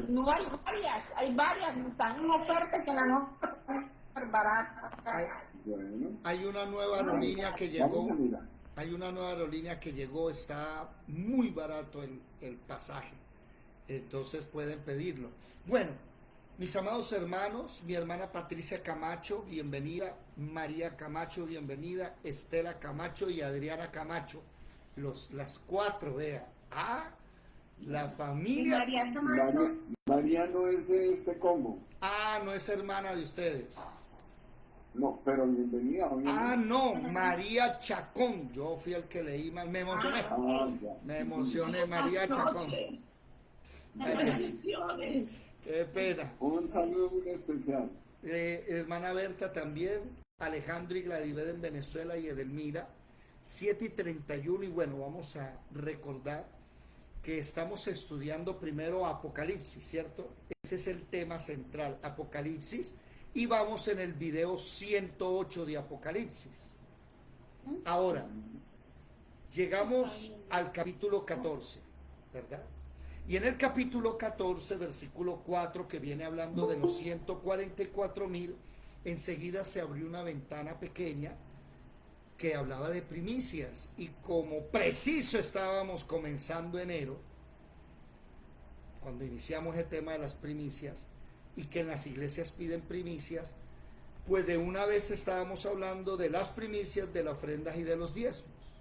No hay varias, están en oferta que la no es barata. Bueno, Hay una nueva aerolínea que vamos a llegó. mirar. Hay una nueva aerolínea que llegó, está muy barato el pasaje. Entonces pueden pedirlo. Bueno, mis amados hermanos, mi hermana Patricia Camacho, bienvenida. María Camacho, bienvenida. Estela Camacho y Adriana Camacho. Las cuatro, vea. Ah, la Y familia. María Camacho, María, María no es de este combo. Ah, no es hermana de ustedes. No, pero bienvenida, Ah, obviamente. no, María Chacón. Yo fui el que leí mal. Me emocioné. Ah, ya, Me sí, señor. emocioné, María buenas Chacón. noches, Ay, bendiciones. qué pena. Un saludo muy especial. Hermana Berta también, Alejandro y Gladibet en Venezuela y Edelmira, 7:31. Y bueno, vamos a recordar que estamos estudiando primero Apocalipsis, ¿cierto? Ese es el tema central, Apocalipsis, y vamos en el video 108 de Apocalipsis. Ahora, llegamos al capítulo 14, ¿verdad? Y en el capítulo 14, versículo 4, que viene hablando de los 144,000, enseguida se abrió una ventana pequeña que hablaba de primicias. Y como preciso estábamos comenzando enero, cuando iniciamos el tema de las primicias, y que en las iglesias piden primicias, pues de una vez estábamos hablando de las primicias, de las ofrendas y de los diezmos.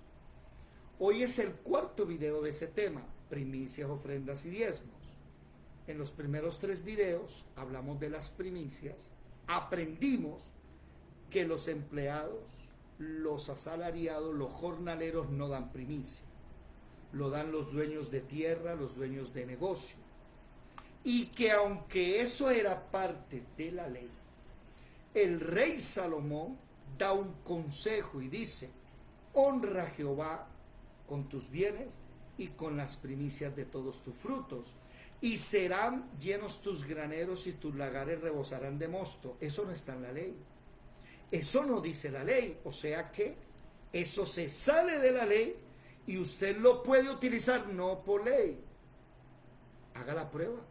Hoy es el cuarto video de ese tema, primicias, ofrendas y diezmos. En los primeros 3 videos hablamos de las primicias, aprendimos que los empleados, los asalariados, los jornaleros no dan primicia, lo dan los dueños de tierra, los dueños de negocio. Y que aunque eso era parte de la ley, el rey Salomón da un consejo y dice: honra a Jehová con tus bienes y con las primicias de todos tus frutos, y serán llenos tus graneros y tus lagares rebosarán de mosto. Eso no está en la ley, eso no dice la ley, o sea que eso se sale de la ley y usted lo puede utilizar no por ley. Haga la prueba.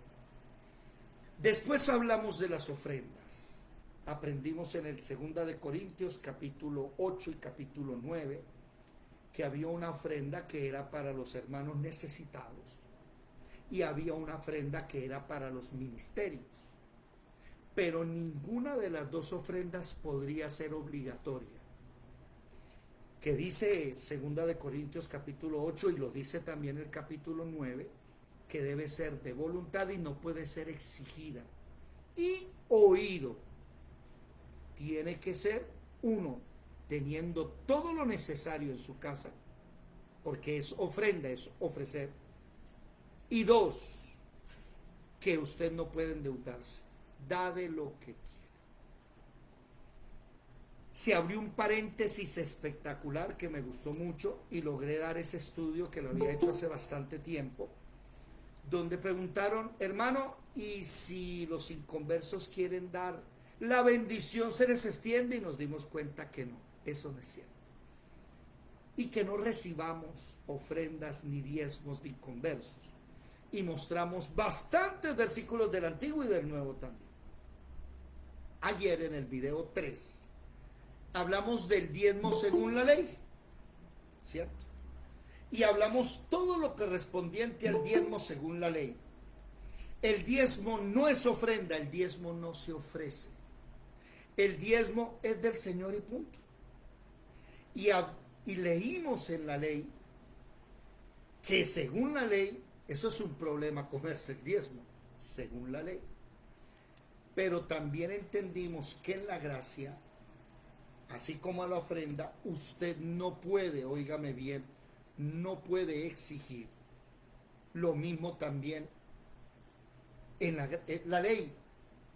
Después hablamos de las ofrendas. Aprendimos en el 2 de Corintios capítulo 8 y capítulo 9 que había una ofrenda que era para los hermanos necesitados y había una ofrenda que era para los ministerios. Pero ninguna de las dos ofrendas podría ser obligatoria. Que dice 2 de Corintios capítulo 8 y lo dice también el capítulo 9, que debe ser de voluntad y no puede ser exigida. Y oído. Tiene que ser uno teniendo todo lo necesario en su casa, porque es ofrenda, es ofrecer. Y 2, que usted no puede endeudarse, da de lo que tiene. Se abrió un paréntesis espectacular que me gustó mucho y logré dar ese estudio que lo había hecho hace bastante tiempo, donde preguntaron: hermano, ¿y si los inconversos quieren dar, la bendición se les extiende? Y nos dimos cuenta que no, eso no es cierto. Y que no recibamos ofrendas ni diezmos de inconversos. Y mostramos bastantes versículos del Antiguo y del Nuevo también. Ayer en el video 3 hablamos del diezmo según la ley, ¿cierto? Y hablamos todo lo correspondiente al diezmo según la ley. El diezmo no es ofrenda, el diezmo no se ofrece. El diezmo es del Señor y punto. Y leímos en la ley que según la ley, eso es un problema, comerse el diezmo, según la ley. Pero también entendimos que en la gracia, así como a la ofrenda, usted no puede, óigame bien, no puede exigir. Lo mismo también en la ley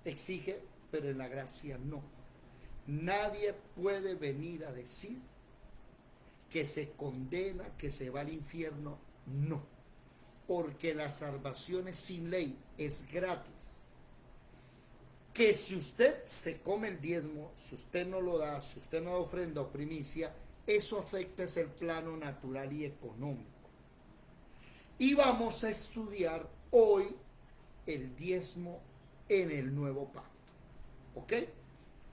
exige, pero en la gracia no. Nadie puede venir a decir que se condena, que se va al infierno, no. Porque la salvación es sin ley, es gratis. Que si usted se come el diezmo, si usted no lo da, si usted no da ofrenda o primicia, eso afecta es el plano natural y económico. Y vamos a estudiar hoy el diezmo en el nuevo pacto. ¿Ok?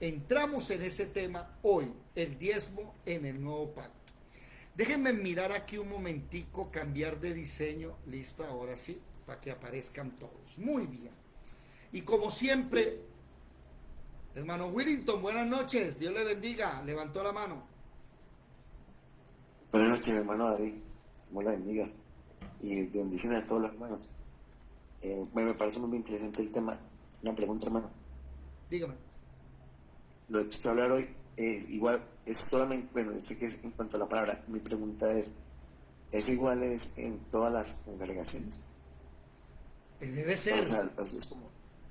Entramos en ese tema hoy, el diezmo en el nuevo pacto. Déjenme mirar aquí un momentico, cambiar de diseño. Listo, ahora sí, para que aparezcan todos. Muy bien. Y como siempre, hermano Willington, buenas noches. Dios le bendiga. Levantó la mano. Buenas noches, hermano David. Dios la bendiga. Y bendiciones a todos los hermanos. Me parece muy interesante el tema. Una pregunta, hermano. Dígame. Lo que usted va a hablar hoy es igual, es solamente, bueno, sé que es en cuanto a la palabra. Mi pregunta ¿es igual en todas las congregaciones? Debe ser. O sea,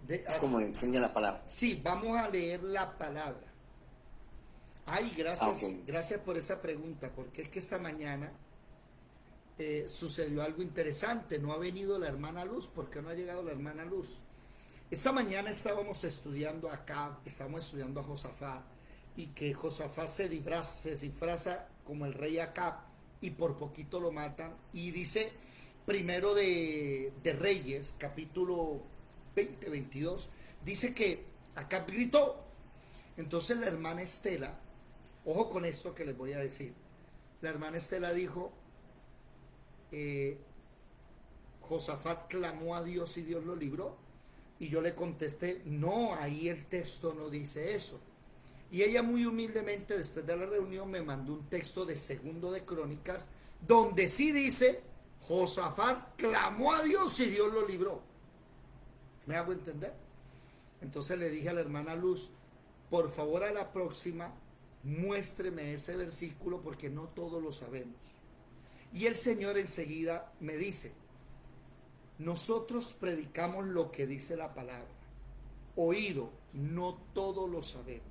es como enseña la palabra. Sí, vamos a leer la palabra. Ay, gracias, Okay. Gracias por esa pregunta, porque es que esta mañana sucedió algo interesante. No ha venido la hermana Luz. ¿Por qué no ha llegado la hermana Luz? Esta mañana estábamos estudiando acá, estábamos estudiando a Josafat, y que Josafat se disfraza como el rey Acab, y por poquito lo matan. Y dice primero de Reyes, capítulo 22, dice que Acab gritó. Entonces la hermana Estela, ojo con esto que les voy a decir, la hermana Estela dijo, Josafat clamó a Dios y Dios lo libró. Y yo le contesté, no, ahí el texto no dice eso. Y ella muy humildemente, después de la reunión, me mandó un texto de Segundo de Crónicas, donde sí dice, Josafat clamó a Dios y Dios lo libró. ¿Me hago entender? Entonces le dije a la hermana Luz, por favor a la próxima, muéstreme ese versículo porque no todos lo sabemos. Y el Señor enseguida me dice, nosotros predicamos lo que dice la palabra. Oído, no todo lo sabemos.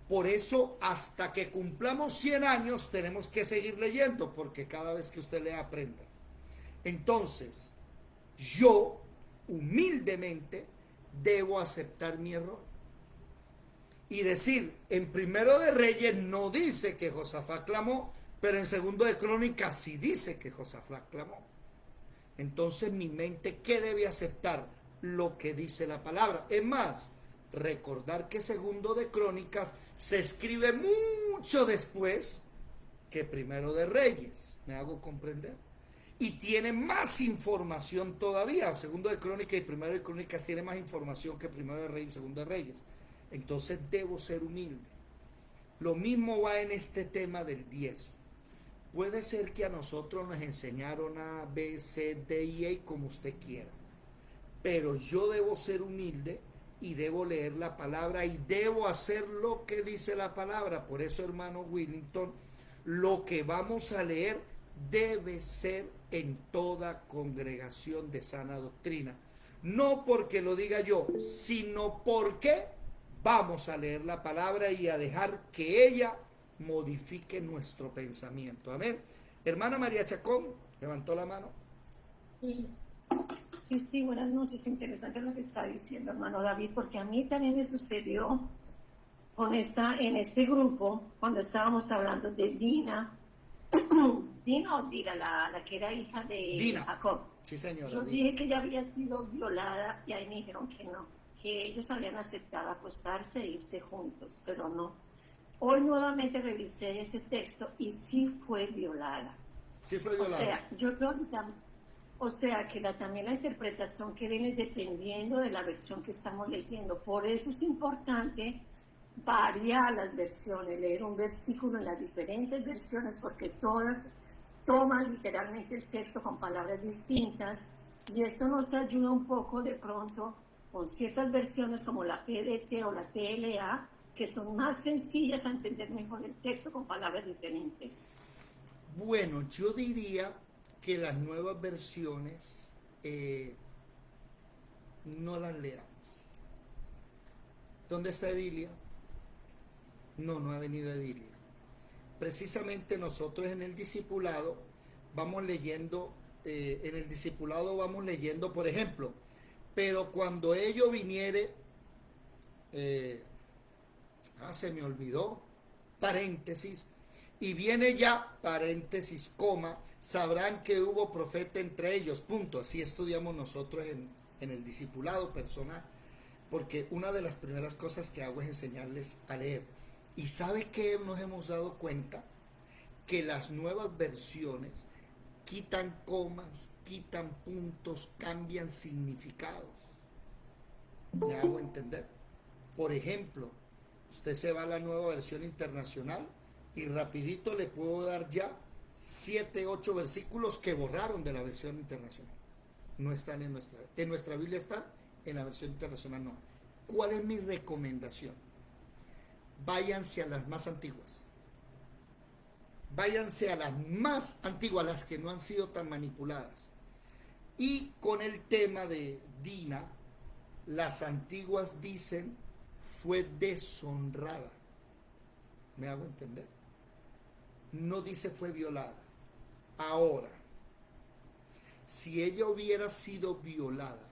Por eso, hasta que cumplamos 100 años, tenemos que seguir leyendo, porque cada vez que usted lea, aprenda. Entonces, yo, humildemente, debo aceptar mi error. Y decir, en Primero de Reyes no dice que Josafat clamó, pero en Segundo de Crónicas sí dice que Josafat clamó. Entonces mi mente, ¿qué debe aceptar? Lo que dice la palabra. Es más, recordar que Segundo de Crónicas se escribe mucho después que Primero de Reyes. ¿Me hago comprender? Y tiene más información todavía. Segundo de Crónicas y Primero de Crónicas tiene más información que Primero de Reyes y Segundo de Reyes. Entonces debo ser humilde. Lo mismo va en este tema del diezmo. Puede ser que a nosotros nos enseñaron A, B, C, D y E como usted quiera. Pero yo debo ser humilde y debo leer la palabra y debo hacer lo que dice la palabra. Por eso, hermano Willington, lo que vamos a leer debe ser en toda congregación de sana doctrina. No porque lo diga yo, sino porque vamos a leer la palabra y a dejar que ella modifique nuestro pensamiento. Amén. Hermana María Chacón, levantó la mano. Sí, buenas noches. Interesante lo que está diciendo, hermano David, porque a mí también me sucedió en este grupo, cuando estábamos hablando de Dina, Dina, la que era hija de Dina. Jacob. Sí, señora. Yo dije que ella había sido violada y ahí me dijeron que no, que ellos habían aceptado acostarse e irse juntos, pero no. Hoy nuevamente revisé ese texto y sí fue violada. Sí fue violada. O sea, yo creo que también la interpretación que viene dependiendo de la versión que estamos leyendo. Por eso es importante variar las versiones, leer un versículo en las diferentes versiones, porque todas toman literalmente el texto con palabras distintas, y esto nos ayuda un poco de pronto con ciertas versiones como la PDT o la TLA, que son más sencillas a entender mejor el texto con palabras diferentes. Bueno, yo diría que las nuevas versiones no las leamos. ¿Dónde está Edilia? No ha venido Edilia. Precisamente nosotros en el discipulado vamos leyendo, por ejemplo, pero cuando ello viniere, se me olvidó, paréntesis, y viene ya, paréntesis, coma, sabrán que hubo profeta entre ellos, punto. Así estudiamos nosotros en el discipulado personal, porque una de las primeras cosas que hago es enseñarles a leer. ¿Y sabe qué nos hemos dado cuenta? Que las nuevas versiones quitan comas, quitan puntos, cambian significados. ¿Me hago entender? Por ejemplo, usted se va a la nueva versión internacional y rapidito le puedo dar ya 7, 8 versículos que borraron de la versión internacional. No están en nuestra Biblia, están en la versión internacional, no. ¿Cuál es mi recomendación? Váyanse a las más antiguas. Váyanse a las más antiguas, las que no han sido tan manipuladas. Y con el tema de Dina, las antiguas dicen fue deshonrada. ¿Me hago entender? No dice fue violada. Ahora, si ella hubiera sido violada,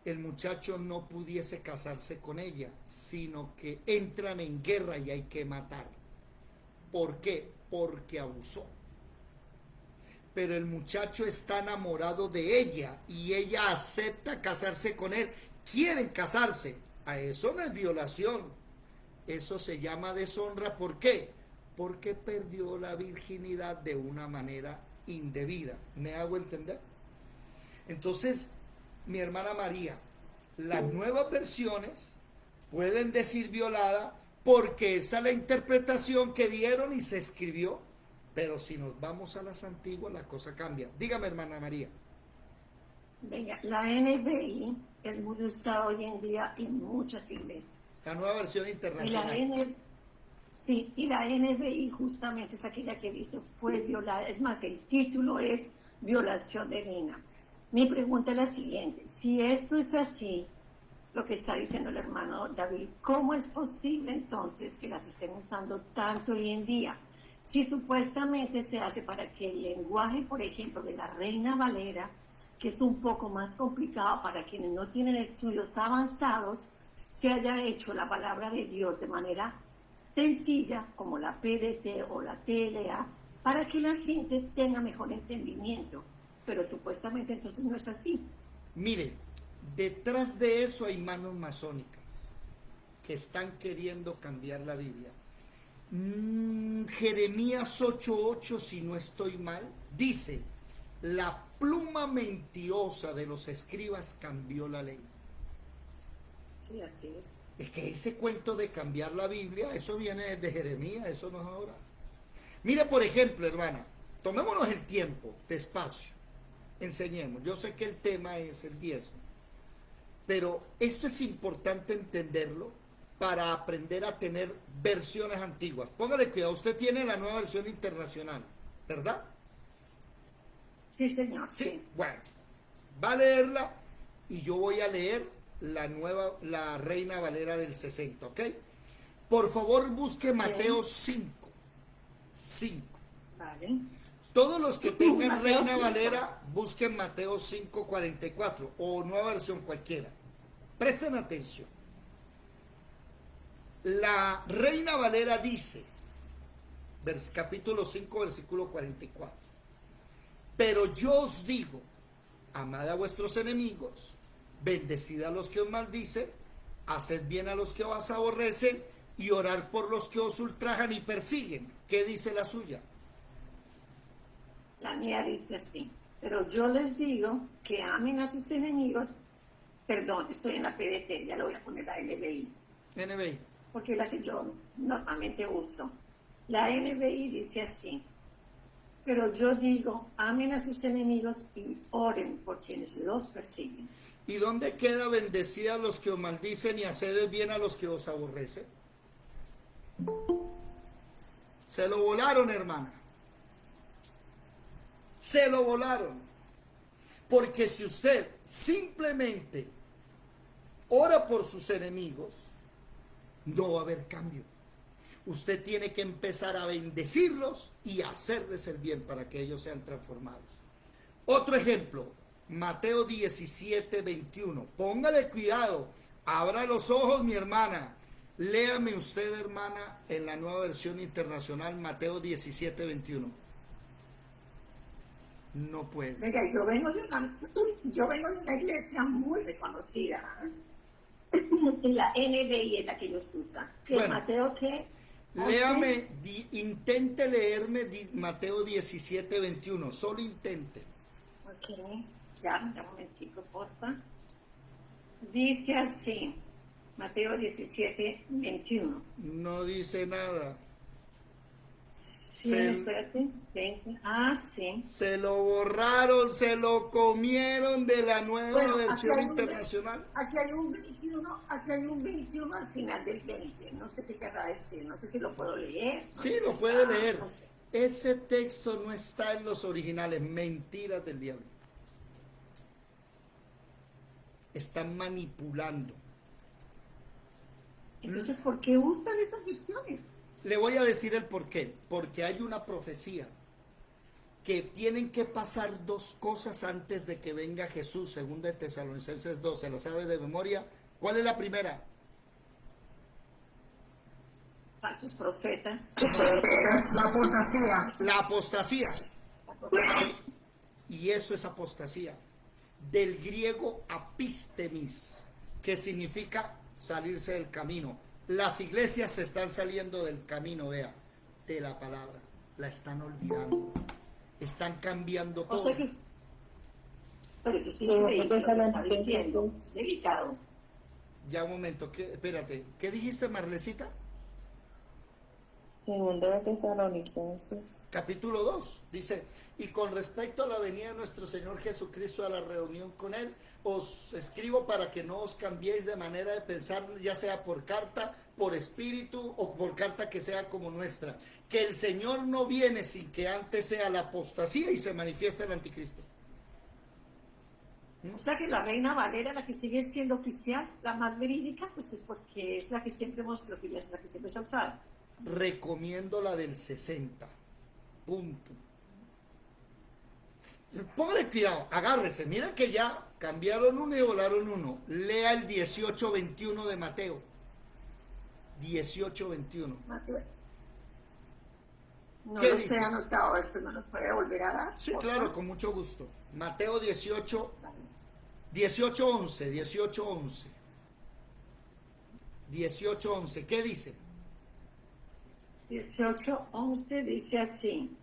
el muchacho no pudiese casarse con ella, sino que entran en guerra y hay que matarlo. ¿Por qué? Porque abusó. Pero el muchacho está enamorado de ella y ella acepta casarse con él. Quieren casarse. A eso no es violación. Eso se llama deshonra. ¿Por qué? Porque perdió la virginidad de una manera indebida. ¿Me hago entender? Entonces, mi hermana María, las nuevas versiones pueden decir violada porque esa es la interpretación que dieron y se escribió. Pero si nos vamos a las antiguas, la cosa cambia. Dígame, hermana María. Venga, la NBI es muy usada hoy en día en muchas iglesias. La nueva versión internacional. Y la NBI justamente es aquella que dice fue violada. Es más, el título es violación de Dina. Mi pregunta es la siguiente. Si esto es así, lo que está diciendo el hermano David, ¿cómo es posible entonces que las estén usando tanto hoy en día? Si supuestamente se hace para que el lenguaje, por ejemplo, de la Reina Valera, que es un poco más complicado para quienes no tienen estudios avanzados, se haya hecho la palabra de Dios de manera sencilla, como la PDT o la TLA, para que la gente tenga mejor entendimiento. Pero supuestamente entonces no es así. Mire, detrás de eso hay manos masónicas que están queriendo cambiar la Biblia. Jeremías 8:8, si no estoy mal, dice: la pluma mentirosa de los escribas cambió la ley. Sí, así es. Es que ese cuento de cambiar la Biblia, eso viene de Jeremías, eso no es ahora. Mire, por ejemplo, hermana, tomémonos el tiempo, despacio, enseñemos. Yo sé que el tema es el diezmo, pero esto es importante entenderlo para aprender a tener versiones antiguas. Póngale cuidado, usted tiene la nueva versión internacional, ¿verdad? Sí, señor, sí. Bueno, va a leerla y yo voy a leer la Reina Valera del 60, ¿ok? Por favor, busque Mateo 5. Vale. Todos los que tengan Mateo Reina 5. Valera, busquen Mateo 5:44 o nueva versión cualquiera. Presten atención. La Reina Valera dice, capítulo 5, versículo 44. Pero yo os digo, amad a vuestros enemigos, bendecid a los que os maldicen, haced bien a los que os aborrecen y orar por los que os ultrajan y persiguen. ¿Qué dice la suya? La mía dice así. Pero yo les digo que amen a sus enemigos. Perdón, estoy en la PDT, ya lo voy a poner a NBI. NBI. Porque es la que yo normalmente uso. La NBI dice así. Pero yo digo, amen a sus enemigos y oren por quienes los persiguen. ¿Y dónde queda bendecida a los que os maldicen y haced bien a los que os aborrecen? Se lo volaron, hermana. Se lo volaron. Porque si usted simplemente ora por sus enemigos, no va a haber cambio. Usted tiene que empezar a bendecirlos y hacerles el bien para que ellos sean transformados. Otro ejemplo, Mateo 17:21. Póngale cuidado, abra los ojos, mi hermana. Léame usted, hermana, en la nueva versión internacional, Mateo 17:21. No puede. Venga, yo vengo de una iglesia muy reconocida, en la NBI es la que ellos usan. ¿Qué, Bueno. Mateo qué? Léame, intente leerme Mateo 17, 21, solo intente. Ok, ya, un momentico, porfa. Dice así, Mateo 17, 21. No dice nada. Sí, Se- espérate, 20. Ah, sí. Se lo borraron, se lo comieron de la nueva Bueno, aquí versión hay un- internacional. Aquí hay un 21 al final del 20. No sé qué querrá decir, no sé si lo puedo leer. No Sí, sé si lo puede está- leer. no sé. Ese texto no está en los originales, mentiras del diablo. Están manipulando. Entonces, ¿por qué usan estas versiones? Le voy a decir el por qué. Porque hay una profecía que tienen que pasar dos cosas antes de que venga Jesús, según de Tesalonicenses 2, ¿se la sabe de memoria? ¿Cuál es la primera? Falsos profetas. La apostasía. La apostasía. Y eso es apostasía. Del griego apistemis, que significa salirse del camino. Las iglesias se están saliendo del camino, vea, de la palabra. La están olvidando. Están cambiando O todo. sea que. Pero eso sí, Sí, increíble lo que déjala está en diciendo. Es delicado. Ya un momento, espérate. ¿Qué dijiste, Marlecita? Segunda de Tesalonicenses. Capítulo 2, dice, y con respecto a la venida de nuestro Señor Jesucristo a la reunión con Él, os escribo para que no os cambiéis de manera de pensar, ya sea por carta, por espíritu o por carta que sea como nuestra, que el Señor no viene sin que antes sea la apostasía y se manifiesta el anticristo. O sea que la Reina Valera, la que sigue siendo oficial, la más verídica, pues es porque es la que siempre hemos, la que siempre se ha usado. Recomiendo la del 60, punto. Póngale cuidado, agárrese, mira que ya cambiaron uno y volaron uno. Lea el 18:21 de Mateo. 18:21. No ¿Qué los dice? he anotado, después me los puede volver a dar. Sí, por claro, favor. con mucho gusto. Mateo 18:11, 18:11. 18:11, ¿qué dice? 18:11 dice así: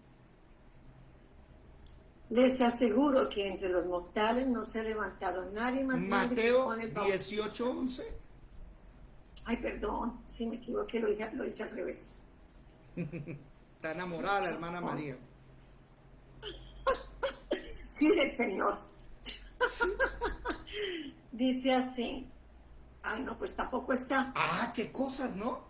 les aseguro que entre los mortales no se ha levantado nadie más grande que Mateo Juan el Bautista. 18:11. Ay, perdón, sí me equivoqué, lo hice al revés. Está enamorada la hermana María. Sí, del Señor. Dice así. Ay, no, pues tampoco está. Ah, qué cosas, ¿no?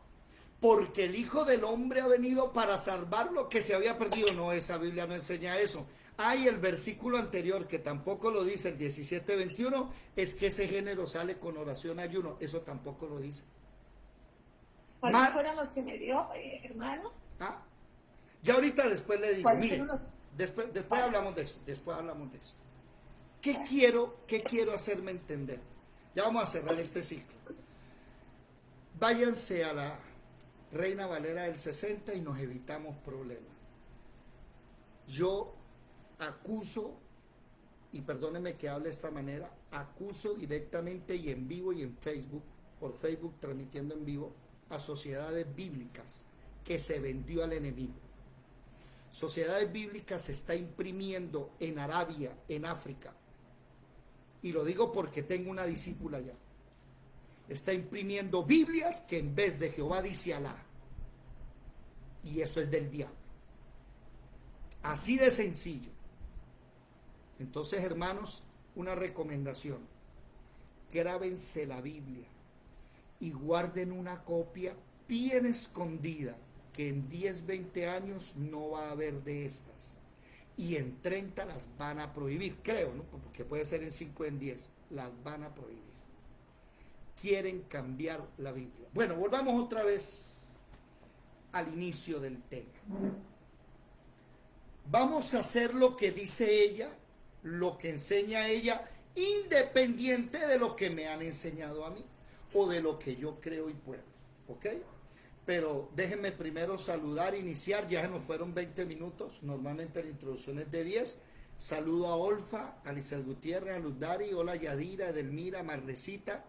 Porque el Hijo del Hombre ha venido para salvar lo que se había perdido. No, esa Biblia no enseña eso. Hay el versículo anterior que tampoco lo dice, el 17:21, es que ese género sale con oración ayuno. Eso tampoco lo dice. ¿Cuáles fueron los que me dio, hermano? ¿Ah? Ya ahorita después le digo, ¿Cuáles mire, fueron los? después hablamos de eso, después hablamos de eso. ¿Qué quiero hacerme entender? Ya vamos a cerrar este ciclo. Váyanse a la Reina Valera del 60 y nos evitamos problemas. Yo acuso, y perdónenme que hable de esta manera, acuso directamente y en vivo y en Facebook, por Facebook transmitiendo en vivo, a sociedades bíblicas que se vendió al enemigo. Sociedades bíblicas se está imprimiendo en Arabia, en África, y lo digo porque tengo una discípula allá. Está imprimiendo Biblias que en vez de Jehová dice Alá, y eso es del diablo. Así de sencillo. Entonces, hermanos, una recomendación: grábense la Biblia y guarden una copia bien escondida, que en 10, 20 años no va a haber de estas, y en 30 las van a prohibir, creo, ¿no? Porque puede ser en 5, en 10, las van a prohibir. Quieren cambiar la Biblia. Bueno, volvamos otra vez al inicio del tema. Vamos a hacer lo que dice ella, lo que enseña ella, independiente de lo que me han enseñado a mí o de lo que yo creo y puedo, ¿ok? Pero déjenme primero saludar, iniciar, ya se nos fueron 20 minutos, normalmente la introducción es de 10. Saludo a Olfa, a Lizeth Gutiérrez, a Luz Dari, hola Yadira, Edelmira, Marlecita,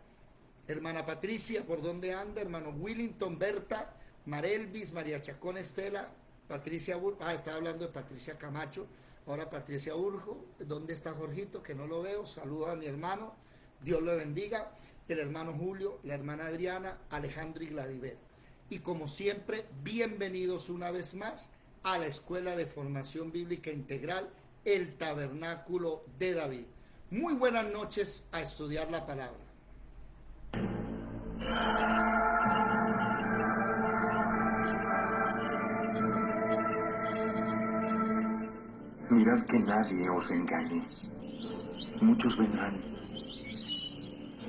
hermana Patricia, ¿por dónde anda? Hermano Willington, Berta, Marelvis, María Chacón, Estela, Patricia Urjo, estaba hablando de Patricia Camacho, ahora Patricia Urjo, ¿dónde está Jorgito? Que no lo veo, saludos a mi hermano, Dios lo bendiga, el hermano Julio, la hermana Adriana, Alejandro y Gladiver. Y como siempre, bienvenidos una vez más a la Escuela de Formación Bíblica Integral, el Tabernáculo de David. Muy buenas noches a estudiar la palabra. Mirad que nadie os engañe. Muchos vendrán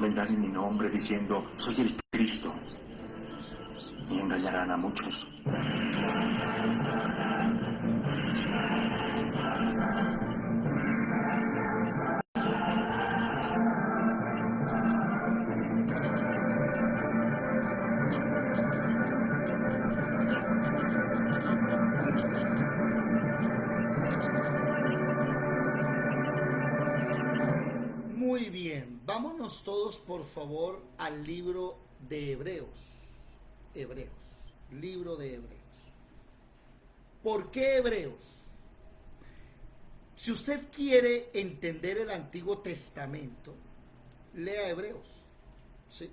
en mi nombre diciendo, soy el Cristo, y engañarán a muchos. Muy bien, vámonos todos por favor al libro de Hebreos. Libro de Hebreos. ¿Por qué Hebreos? Si usted quiere entender el Antiguo Testamento, lea Hebreos. ¿Sí?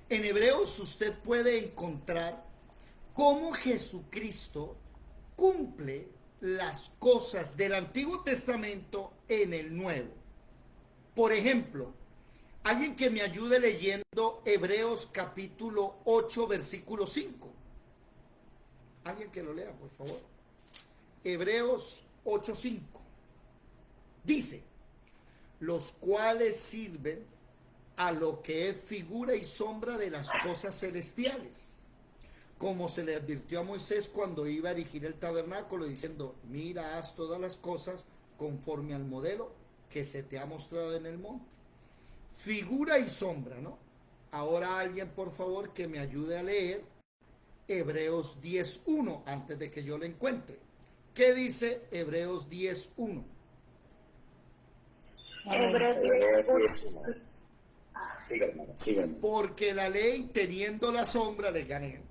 En Hebreos usted puede encontrar cómo Jesucristo cumple las cosas del Antiguo Testamento en el Nuevo. Por ejemplo, alguien que me ayude leyendo Hebreos capítulo 8, versículo 5. Alguien que lo lea, por favor. Hebreos 8, 5. Dice, los cuales sirven a lo que es figura y sombra de las cosas celestiales, como se le advirtió a Moisés cuando iba a erigir el tabernáculo, diciendo, mira, haz todas las cosas conforme al modelo que se te ha mostrado en el monte. Figura y sombra, ¿no? Ahora alguien, por favor, que me ayude a leer Hebreos 10:1 antes de que yo lo encuentre. ¿Qué dice Hebreos 10:1? Siga, hermano, siga. Porque la ley, teniendo la sombra, le gané.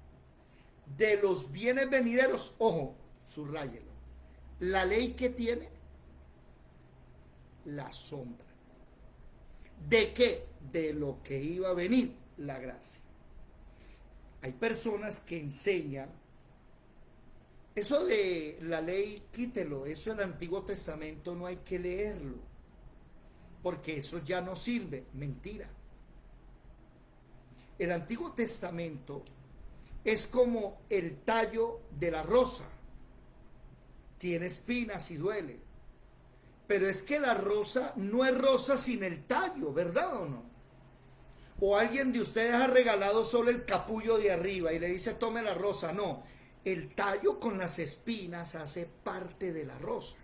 De los bienes venideros, ojo, subráyelo. La ley que tiene la sombra. ¿De qué? De lo que iba a venir, la gracia. Hay personas que enseñan, eso de la ley, quítelo, eso en el Antiguo Testamento no hay que leerlo, porque eso ya no sirve, mentira. El Antiguo Testamento es como el tallo de la rosa, tiene espinas y duele. Pero es que la rosa no es rosa sin el tallo, ¿verdad o no? O alguien de ustedes ha regalado solo el capullo de arriba y le dice tome la rosa. No, el tallo con las espinas hace parte de la rosa.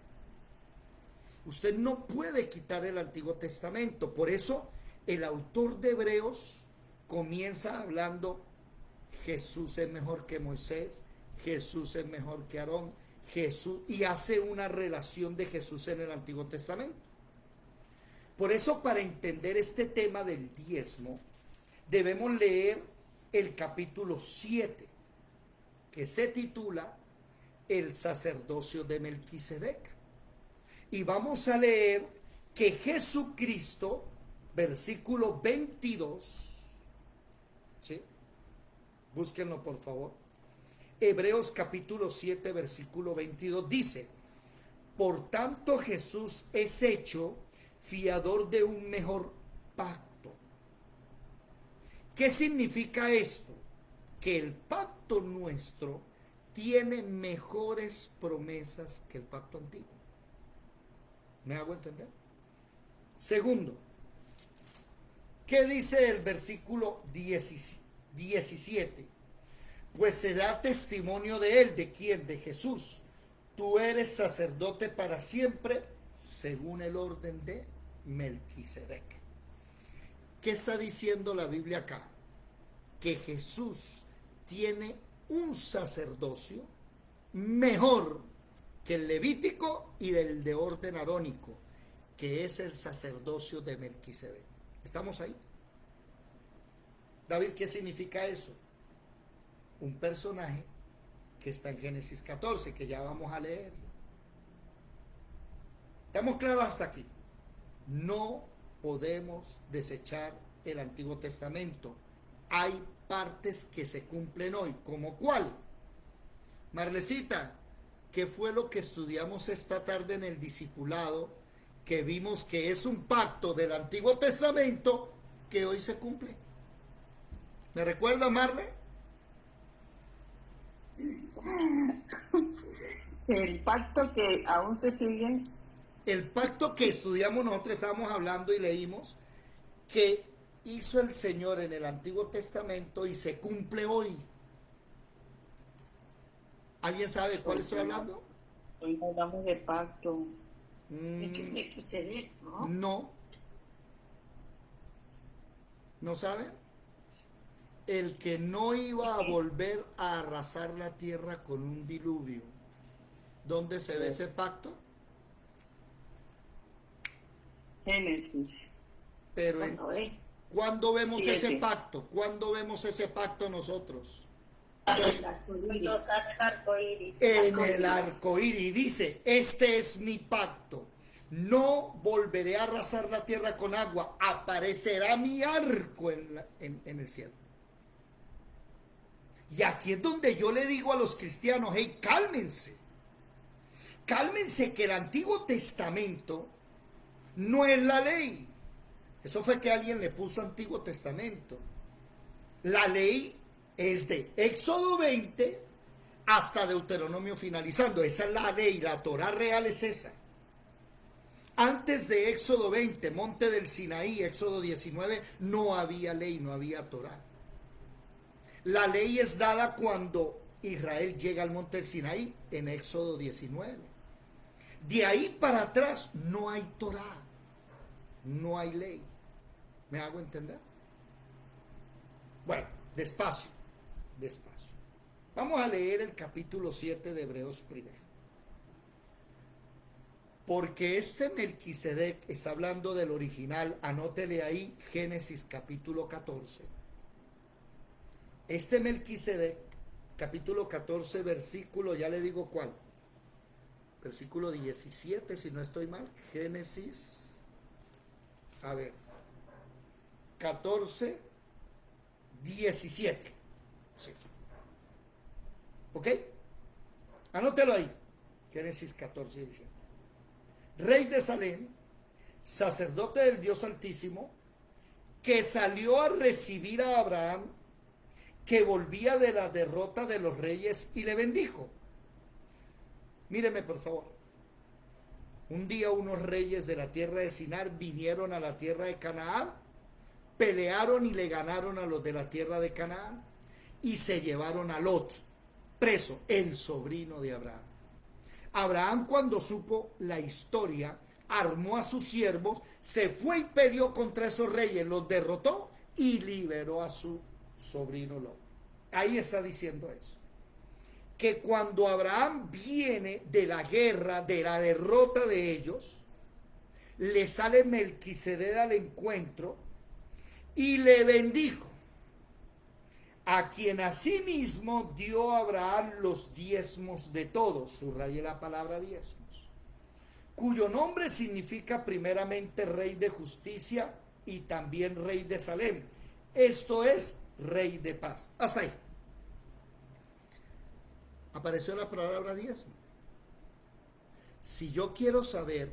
Usted no puede quitar el Antiguo Testamento. Por eso el autor de Hebreos comienza hablando, Jesús es mejor que Moisés, Jesús es mejor que Aarón, Jesús, y hace una relación de Jesús en el Antiguo Testamento. Por eso, para entender este tema del diezmo, debemos leer el capítulo 7, que se titula El sacerdocio de Melquisedec. Y vamos a leer que Jesucristo, versículo 22, ¿sí? Búsquenlo por favor. Hebreos capítulo 7, versículo 22 dice, por tanto Jesús es hecho fiador de un mejor pacto. ¿Qué significa esto? Que el pacto nuestro tiene mejores promesas que el pacto antiguo. ¿Me hago entender? Segundo, ¿qué dice el versículo 17? Pues se da testimonio de él, ¿de quién? De Jesús. Tú eres sacerdote para siempre, según el orden de Melquisedec. ¿Qué está diciendo la Biblia acá? Que Jesús tiene un sacerdocio mejor que el levítico y del de orden arónico, que es el sacerdocio de Melquisedec. ¿Estamos ahí? David, ¿qué significa eso? Un personaje que está en Génesis 14, que ya vamos a leer. ¿Estamos claros hasta aquí? No podemos desechar el Antiguo Testamento. Hay partes que se cumplen hoy. ¿Como cuál? Marlecita, ¿qué fue lo que estudiamos esta tarde en el discipulado? Que vimos que es un pacto del Antiguo Testamento que hoy se cumple. ¿Me recuerda, Marle? El pacto que aún se sigue. El pacto que estudiamos nosotros, estábamos hablando y leímos, que hizo el Señor en el Antiguo Testamento y se cumple hoy. ¿Alguien sabe de cuál estoy hablando? Hoy hablamos de pacto. Melquisedec, ¿no? No. ¿No saben? El que no iba a volver a arrasar la tierra con un diluvio. ¿Dónde se ve ese pacto? Génesis. Pero ¿cuándo vemos 7. ese pacto? ¿Cuándo vemos ese pacto nosotros? En el arco iris dice: este es mi pacto, no volveré a arrasar la tierra con agua, aparecerá mi arco en el cielo. Y aquí es donde yo le digo a los cristianos: hey, cálmense, que el Antiguo Testamento no es la ley. Eso fue que alguien le puso Antiguo Testamento. La ley es de Éxodo 20 hasta Deuteronomio finalizando. Esa es la ley, la Torá real es esa. Antes de Éxodo 20, monte del Sinaí, Éxodo 19, no había ley, no había Torá. La ley es dada cuando Israel llega al monte del Sinaí, en Éxodo 19. De ahí para atrás no hay Torá, no hay ley. ¿Me hago entender? Bueno, despacio. Vamos a leer el capítulo 7 de Hebreos primero. Porque este Melquisedec está hablando del original, anótele ahí, Génesis capítulo 14. Este Melquisedec, capítulo 14, versículo, ya le digo cuál. Versículo 17, si no estoy mal. Génesis, a ver, 14, 17. Sí. ¿Ok? Anótelo ahí. Génesis 14, 17. Rey de Salem, sacerdote del Dios Altísimo, que salió a recibir a Abraham, que volvía de la derrota de los reyes, y le bendijo. Míreme, por favor. Un día unos reyes de la tierra de Sinar vinieron a la tierra de Canaán, pelearon y le ganaron a los de la tierra de Canaán y se llevaron a Lot, preso, el sobrino de Abraham. Abraham, cuando supo la historia, armó a sus siervos, se fue y peleó contra esos reyes, los derrotó y liberó a su sobrino Lot. Ahí está diciendo eso. Que cuando Abraham viene de la guerra, de la derrota de ellos, le sale Melquisedec al encuentro y le bendijo, a quien asimismo dio a Abraham los diezmos de todos, subrayé la palabra diezmos, cuyo nombre significa primeramente rey de justicia y también rey de Salem, esto es, rey de paz. Hasta ahí. Apareció la palabra diezmo. Si yo quiero saber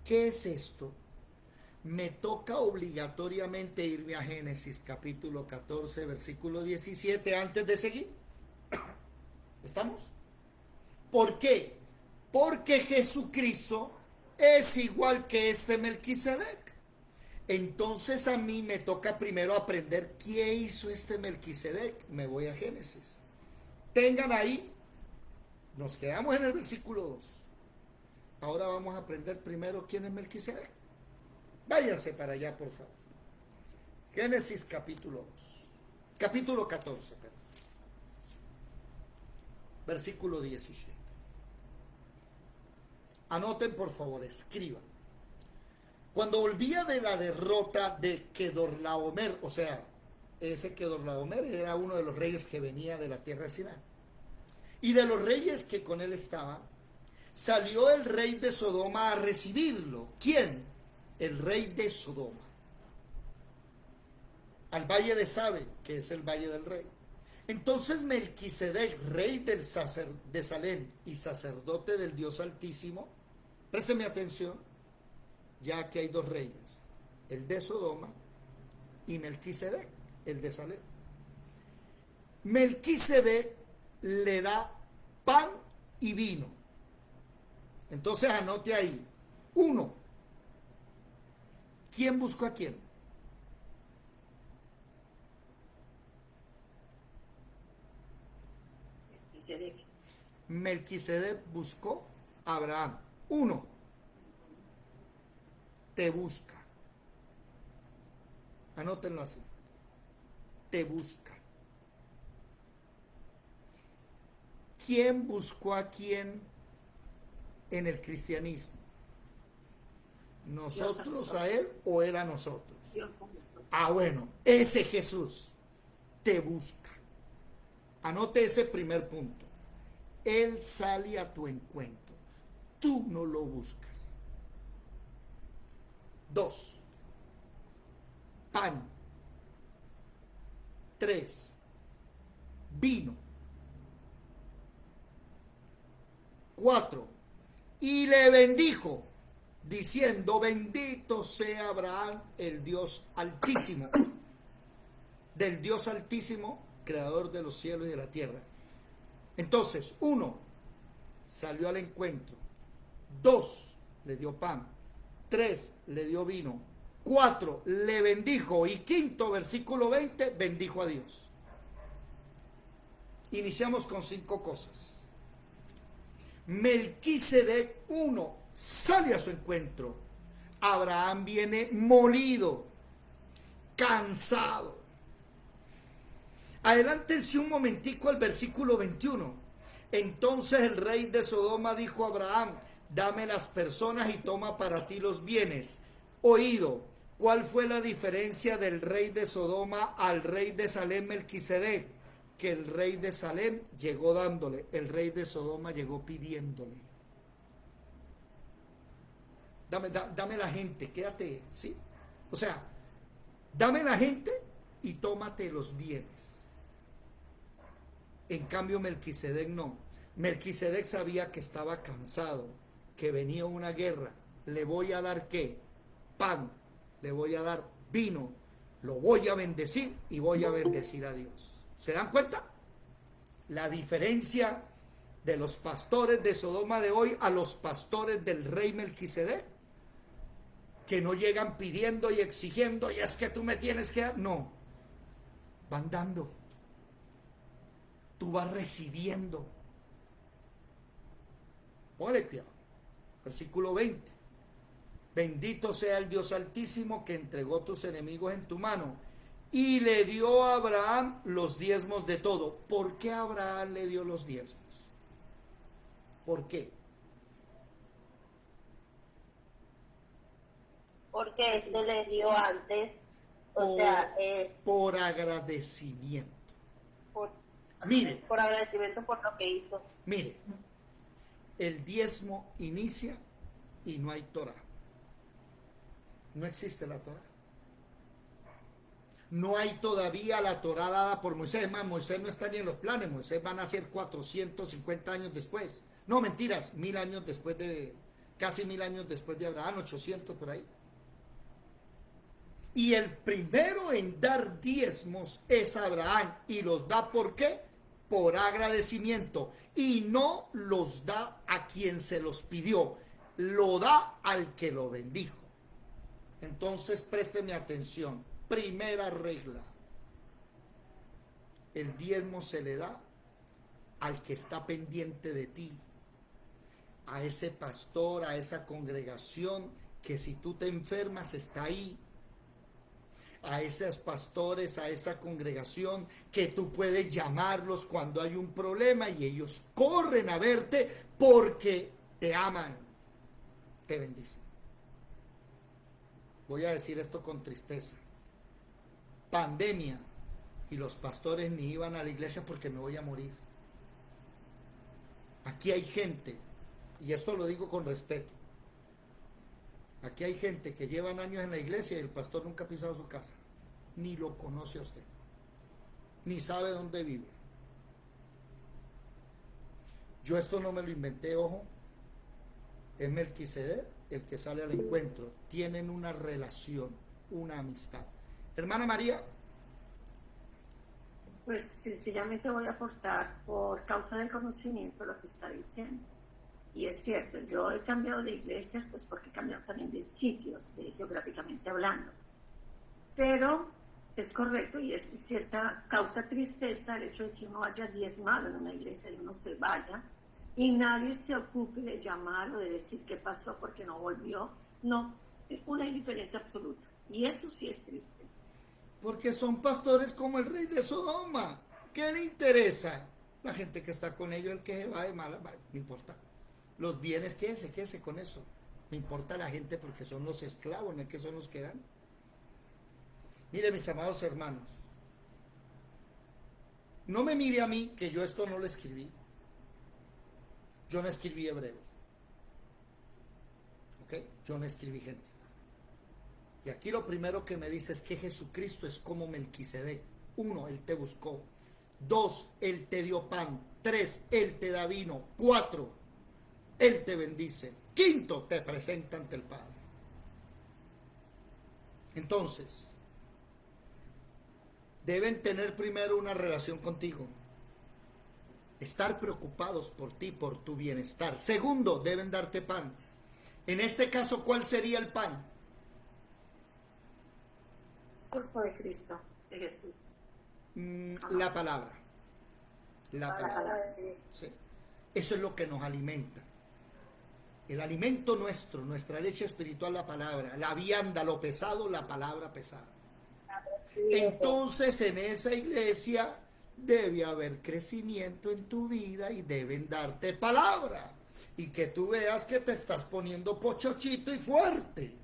qué es esto, me toca obligatoriamente irme a Génesis capítulo 14, versículo 17, antes de seguir. ¿Estamos? ¿Por qué? Porque Jesucristo es igual que este Melquisedec. Entonces a mí me toca primero aprender qué hizo este Melquisedec. Me voy a Génesis. Tengan ahí, nos quedamos en el versículo 2. Ahora vamos a aprender primero quién es Melquisedec. Váyanse para allá, por favor. Génesis capítulo 2. Capítulo 14, perdón. Versículo 17. Anoten por favor, escriban. Cuando volvía de la derrota de Kedorlaomer, o sea, ese Kedorlaomer era uno de los reyes que venía de la tierra de Siná, y de los reyes que con él estaban, salió el rey de Sodoma a recibirlo. ¿Quién? El rey de Sodoma. Al valle de Sabe, que es el valle del rey. Entonces Melquisedec, rey de Salem y sacerdote del Dios Altísimo, présteme atención, ya que hay dos reyes, el de Sodoma y Melquisedec, el de Salem. Melquisedec le da pan y vino. Entonces anote ahí. 1. ¿Quién buscó a quién? Melquisedec buscó a Abraham. 1. Te busca. Anótenlo así. Te busca. ¿Quién buscó a quién en el cristianismo? ¿Nosotros a él o él a nosotros? Ah, bueno, ese Jesús te busca. Anote ese primer punto. Él sale a tu encuentro. Tú no lo buscas. 2. Pan. 3. Vino. 4. Y le bendijo, diciendo: bendito sea Abraham, el Dios Altísimo, del Dios Altísimo, creador de los cielos y de la tierra. Entonces, 1, salió al encuentro. 2, le dio pan. 3, le dio vino. 4, le bendijo. Y 5, versículo 20, bendijo a Dios. Iniciamos con 5 cosas. Melquisedec, 1, sale a su encuentro. Abraham viene molido, cansado. Adelántense un momentico al versículo 21. Entonces el rey de Sodoma dijo a Abraham: dame las personas y toma para ti los bienes. Oído, ¿cuál fue la diferencia del rey de Sodoma al rey de Salem, Melquisedec? Que el rey de Salem llegó dándole, el rey de Sodoma llegó pidiéndole. Dame la gente, quédate, ¿sí? O sea, dame la gente y tómate los bienes. En cambio Melquisedec no. Melquisedec sabía que estaba cansado, que venía una guerra. Le voy a dar ¿qué? Pan. Le voy a dar vino. Lo voy a bendecir y voy a bendecir a Dios. ¿Se dan cuenta? La diferencia de los pastores de Sodoma de hoy a los pastores del rey Melquisedec, que no llegan pidiendo y exigiendo, y es que tú me tienes que dar. No, van dando. Tú vas recibiendo. Póngale cuidado. Versículo 20. Bendito sea el Dios Altísimo que entregó tus enemigos en tu mano. Y le dio a Abraham los diezmos de todo. ¿Por qué Abraham le dio los diezmos? ¿Por qué? Porque él le dio antes, por agradecimiento. por Mire, agradecimiento por lo que hizo. mire, el diezmo inicia y no hay Torah. No existe la Torah. No hay todavía la Torah dada por Moisés. Más, Moisés no está ni en los planes. Moisés van a ser 450 años después. No, mentiras, 1000 años después de, casi 1000 años después de Abraham, 800 por ahí. Y el primero en dar diezmos es Abraham. ¿Y los da por qué? Por agradecimiento. Y no los da a quien se los pidió. Lo da al que lo bendijo. Entonces présteme atención. Primera regla. El diezmo se le da al que está pendiente de ti. A ese pastor, a esa congregación que si tú te enfermas está ahí. A esos pastores, a esa congregación que tú puedes llamarlos cuando hay un problema y ellos corren a verte porque te aman. te bendice. Voy a decir esto con tristeza. Pandemia y los pastores ni iban a la iglesia porque me voy a morir. Aquí hay gente, y esto lo digo con respeto, aquí hay gente que llevan años en la iglesia y el pastor nunca ha pisado su casa, ni lo conoce a usted, ni sabe dónde vive. Yo esto no me lo inventé, ojo, es Melquisedec el que sale al encuentro. Tienen una relación, una amistad. Hermana María. Pues sencillamente voy a aportar por causa del conocimiento lo que está diciendo. Y es cierto, yo he cambiado de iglesias pues porque he cambiado también de sitios, geográficamente hablando. Pero es correcto y es cierta causa tristeza el hecho de que uno haya diezmado en una iglesia y uno se vaya y nadie se ocupe de llamar o de decir qué pasó porque no volvió. No, una indiferencia absoluta. Y eso sí es triste. Porque son pastores como el rey de Sodoma. ¿Qué le interesa? La gente que está con ellos, el que se va de mala, no importa. Los bienes, quédese con eso. Me importa la gente porque son los esclavos, no es que son los que dan. Mire, mis amados hermanos, no me mire a mí que yo esto no lo escribí. Yo no escribí Hebreos. ¿Ok? Yo no escribí Génesis. Y aquí lo primero que me dice es que Jesucristo es como Melquisedec. 1, Él te buscó. 2, Él te dio pan. 3, Él te da vino. 4, Él te bendice. 5, te presenta ante el Padre. Entonces, deben tener primero una relación contigo. Estar preocupados por ti, por tu bienestar. Segundo, deben darte pan. En este caso, ¿cuál sería el pan? Cuerpo de Cristo, de Jesús. La palabra. La palabra. Palabra. Sí. Eso es lo que nos alimenta. El alimento nuestro, nuestra leche espiritual, la palabra. La vianda, lo pesado, la palabra pesada. Entonces en esa iglesia debe haber crecimiento en tu vida y deben darte palabra. Y que tú veas que te estás poniendo pochochito y fuerte.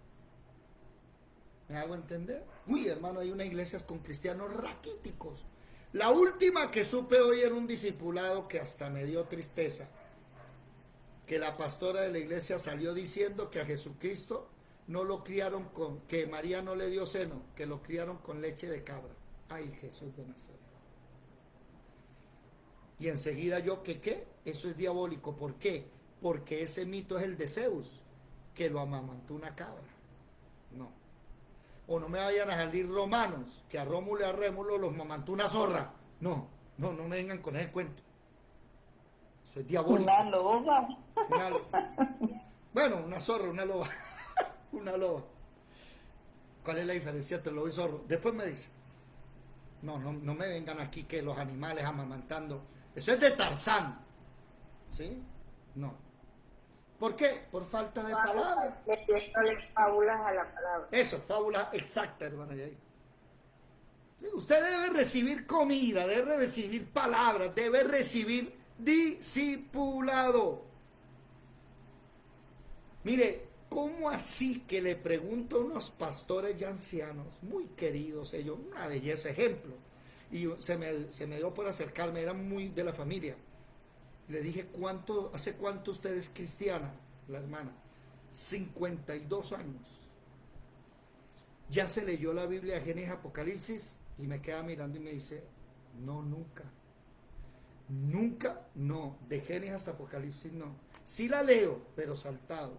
¿Me hago entender? Uy, hermano, hay una iglesia con cristianos raquíticos. La última que supe hoy en un discipulado que hasta me dio tristeza. Que la pastora de la iglesia salió diciendo que a Jesucristo no lo criaron con, que María no le dio seno, que lo criaron con leche de cabra. Ay, Jesús de Nazaret. Y enseguida yo, ¿qué? Eso es diabólico. ¿Por qué? Porque ese mito es el de Zeus, que lo amamantó una cabra. No. O no me vayan a salir romanos, que a Rómulo y a Rémulo los amamantó una zorra. No me vengan con ese cuento. Eso es diabólico. Una loba. Bueno, una zorra, una loba. Una loba. ¿Cuál es la diferencia entre lobo y zorro? Después me dice. No me vengan aquí que los animales amamantando. Eso es de Tarzán. ¿Sí? No. ¿Por qué? Por falta de palabra. Metiéndole fábulas a la palabra. Eso, fábula exacta, hermana Yair. Usted debe recibir comida, debe recibir palabras, debe recibir discipulado. Mire, ¿cómo así que le pregunto a unos pastores ya ancianos, muy queridos ellos, una belleza ejemplo? Y se me dio por acercarme, eran muy de la familia. Le dije, ¿hace cuánto usted es cristiana? La hermana, 52 años. Ya se leyó la Biblia de Génesis, Apocalipsis, y me queda mirando y me dice, no, nunca. Nunca, no. De Génesis hasta Apocalipsis, no. Sí la leo, pero saltado.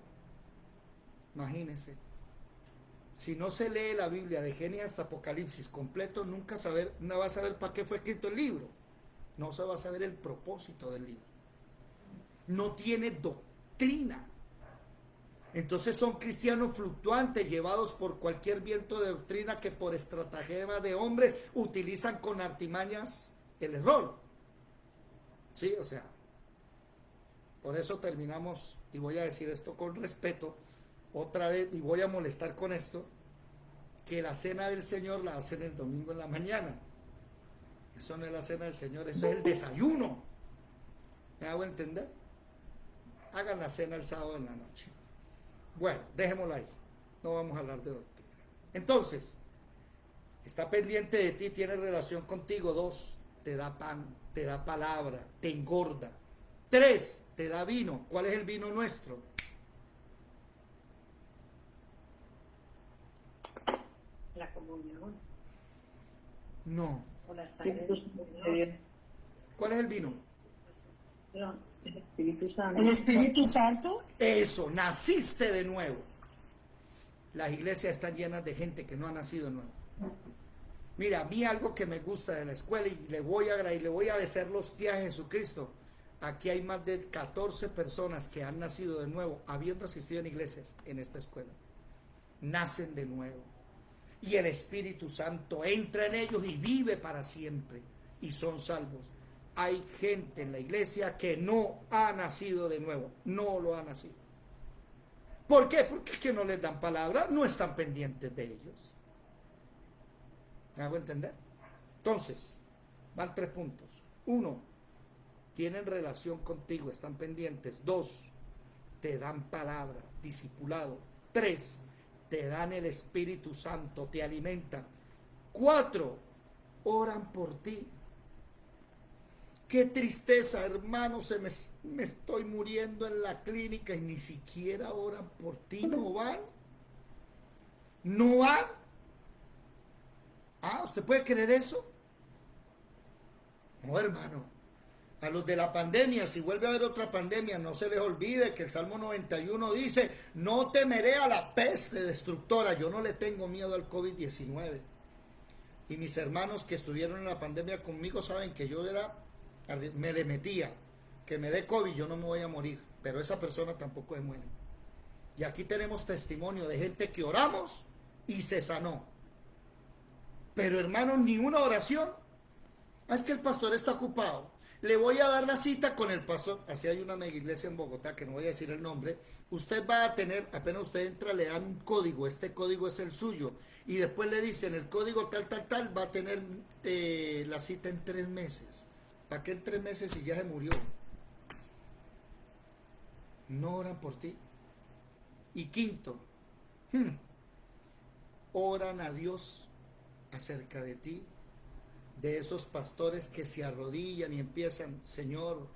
Imagínense. Si no se lee la Biblia de Génesis hasta Apocalipsis completo, nunca no va a saber para qué fue escrito el libro. No se va a saber el propósito del libro. No tiene doctrina. Entonces son cristianos fluctuantes, llevados por cualquier viento de doctrina que por estratagema de hombres utilizan con artimañas el error. Sí, o sea, por eso terminamos, y voy a decir esto con respeto, otra vez, y voy a molestar con esto, que la cena del Señor la hacen el domingo en la mañana. Eso no es la cena del Señor, eso es el desayuno. ¿Me hago entender? Hagan la cena el sábado en la noche. Bueno, dejémoslo ahí. No vamos a hablar de doctrina. Entonces, está pendiente de ti, tiene relación contigo. 2, te da pan, te da palabra, te engorda. 3, te da vino. ¿Cuál es el vino nuestro? La comunión No. o la sangre del Señor. ¿Cuál es el vino? El Espíritu Santo. ¿El Espíritu Santo? Eso, naciste de nuevo. Las iglesias están llenas de gente que no ha nacido de nuevo. Mira, a mí algo que me gusta de la escuela y le voy a agradecer, le voy a besar los pies a Jesucristo. Aquí hay más de 14 personas que han nacido de nuevo, habiendo asistido en iglesias en esta escuela. Nacen de nuevo. Y el Espíritu Santo entra en ellos y vive para siempre. Y son salvos. Hay gente en la iglesia que no ha nacido de nuevo. No lo ha nacido. ¿Por qué? Porque es que no les dan palabra, no están pendientes de ellos. ¿Me hago entender? Entonces, van 3 puntos. 1, tienen relación contigo, están pendientes. 2, te dan palabra, discipulado. 3, te dan el Espíritu Santo, te alimentan. 4, oran por ti. Qué tristeza, hermano, me estoy muriendo en la clínica y ni siquiera oran por ti, no van. No van. Ah, ¿usted puede creer eso? No, hermano. A los de la pandemia, si vuelve a haber otra pandemia, no se les olvide que el Salmo 91 dice, no temeré a la peste destructora. Yo no le tengo miedo al COVID-19. Y mis hermanos que estuvieron en la pandemia conmigo saben que yo me le metía, que me dé COVID, yo no me voy a morir, pero esa persona tampoco se muere. Y aquí tenemos testimonio de gente que oramos y se sanó. Pero hermanos, ni una oración. Es que el pastor está ocupado. Le voy a dar la cita con el pastor. Así hay una mega iglesia en Bogotá, que no voy a decir el nombre. Usted va a tener, apenas usted entra, le dan un código. Este código es el suyo. Y después le dicen, el código tal, va a tener la cita en 3 meses. ¿Para qué en 3 meses si ya se murió? No oran por ti. Y 5, oran a Dios acerca de ti, de esos pastores que se arrodillan y empiezan, Señor,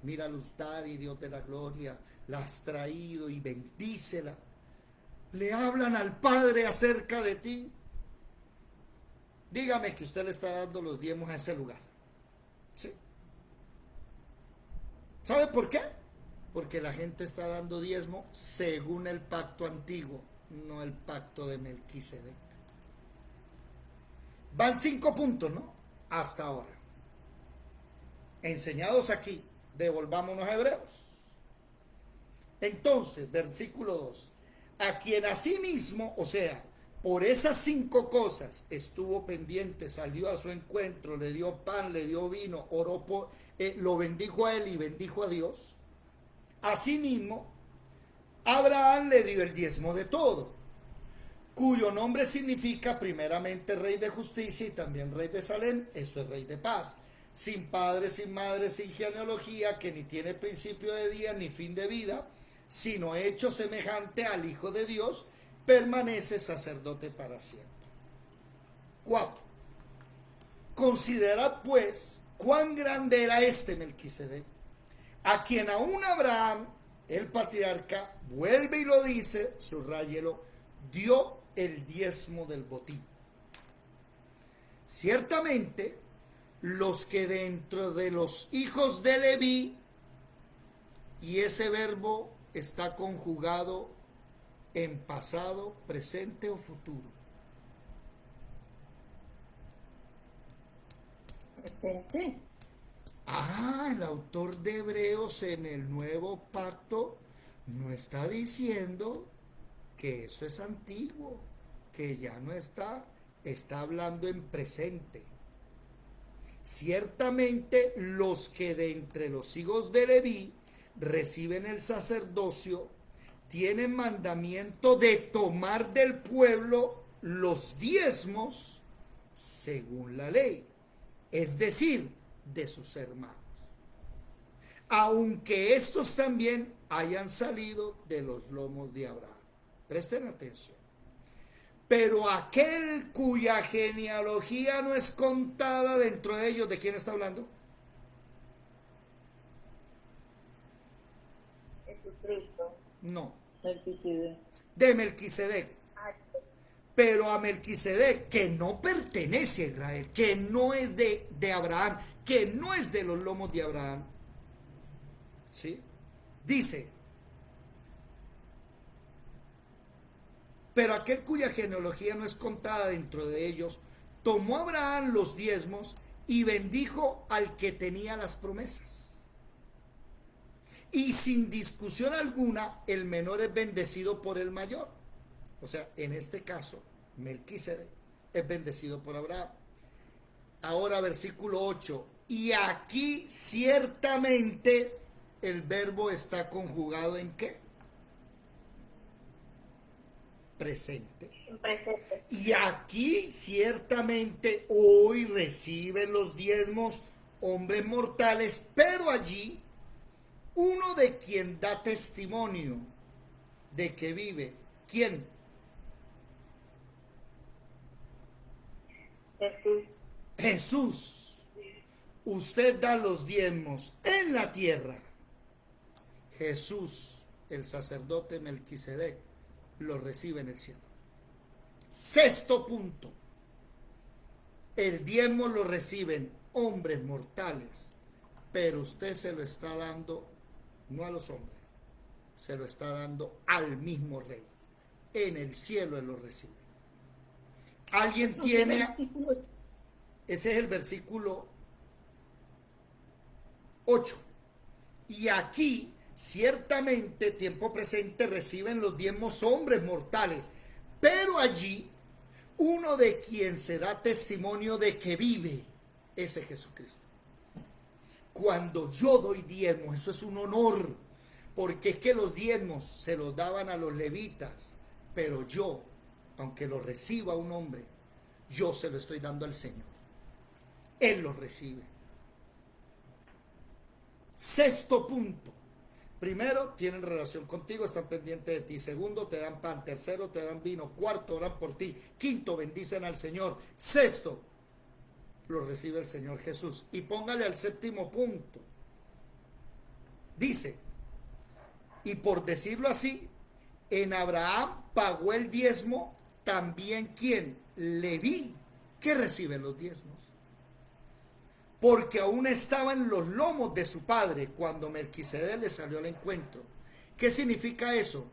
mira Luz Dari, Dios de la gloria, la has traído y bendícela. Le hablan al Padre acerca de ti. Dígame que usted le está dando los diezmos a ese lugar. ¿Sí? ¿Sabe por qué? Porque la gente está dando diezmo según el pacto antiguo, no el pacto de Melquisedec. Van 5 puntos, ¿no? Hasta ahora. Enseñados aquí, devolvámonos a Hebreos. Entonces, versículo 2. A quien asimismo, o sea, por esas 5 cosas estuvo pendiente, salió a su encuentro, le dio pan, le dio vino, oró por, lo bendijo a él y bendijo a Dios. Asimismo, Abraham le dio el diezmo de todo, cuyo nombre significa primeramente rey de justicia y también rey de Salem, esto es rey de paz, sin padre, sin madre, sin genealogía, que ni tiene principio de día ni fin de vida, sino hecho semejante al Hijo de Dios, permanece sacerdote para siempre. 4. Considerad pues cuán grande era este Melquisedec, a quien aún Abraham, el patriarca, vuelve y lo dice, subráyelo, dio el diezmo del botín. Ciertamente, los que dentro de los hijos de Leví, y ese verbo está conjugado en pasado, presente o futuro. Presente. El autor de Hebreos en el nuevo pacto no está diciendo que eso es antiguo, que ya no está hablando en presente. Ciertamente los que de entre los hijos de Leví reciben el sacerdocio tienen mandamiento de tomar del pueblo los diezmos según la ley, es decir, de sus hermanos, aunque estos también hayan salido de los lomos de Abraham. Presten atención. Pero aquel cuya genealogía no es contada dentro de ellos, ¿de quién está hablando? Jesucristo. No, Melquisedec. de Melquisedec. Ay, Pero a Melquisedec, que no pertenece a Israel, que no es de Abraham, que no es de los lomos de Abraham, ¿sí? Dice, pero aquel cuya genealogía no es contada dentro de ellos, tomó Abraham los diezmos y bendijo al que tenía las promesas. Y sin discusión alguna, el menor es bendecido por el mayor. O sea, en este caso, Melquisedec es bendecido por Abraham. Ahora versículo 8. Y aquí ciertamente el verbo está conjugado ¿en qué? Presente. en presente. Y aquí ciertamente hoy reciben los diezmos hombres mortales, pero allí uno de quien da testimonio de que vive. ¿Quién? Jesús. Jesús. Usted da los diezmos en la tierra. Jesús, el sacerdote Melquisedec, lo recibe en el cielo. Sexto punto. El diezmo lo reciben hombres mortales, pero usted se lo está dando no a los hombres, se lo está dando al mismo rey. En el cielo él lo recibe. ¿Alguien tiene? Ese es el versículo 8. Y aquí, ciertamente, tiempo presente, reciben los diezmos hombres mortales, pero allí, uno de quien se da testimonio de que vive, ese es Jesucristo. Cuando yo doy diezmos, eso es un honor, porque es que los diezmos se los daban a los levitas, pero yo, aunque lo reciba un hombre, yo se lo estoy dando al Señor. Él los recibe. Sexto punto. Primero, tienen relación contigo, están pendientes de ti. Segundo, te dan pan. Tercero, te dan vino. Cuarto, oran por ti. Quinto, bendicen al Señor. Sexto, lo recibe el Señor Jesús. Y póngale al séptimo punto. Dice, y por decirlo así, en Abraham pagó el diezmo también quien, Leví, que recibe los diezmos. Porque aún estaba en los lomos de su padre cuando Melquisedec le salió al encuentro. ¿Qué significa eso?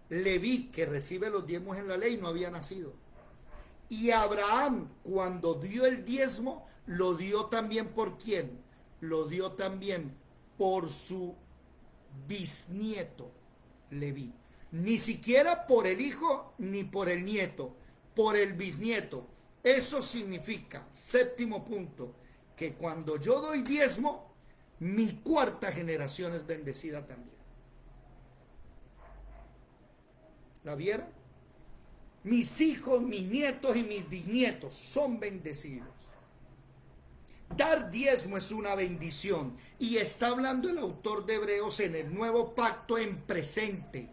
Leví, que recibe los diezmos en la ley, no había nacido. Y Abraham, cuando dio el diezmo, lo dio también ¿por quién? Lo dio también por su bisnieto, Leví. Ni siquiera por el hijo ni por el nieto, por el bisnieto. Eso significa, séptimo punto, que cuando yo doy diezmo, mi cuarta generación es bendecida también. ¿La vieron? Mis hijos, mis nietos y mis bisnietos son bendecidos. Dar diezmo es una bendición. Y está hablando el autor de Hebreos en el nuevo pacto en presente.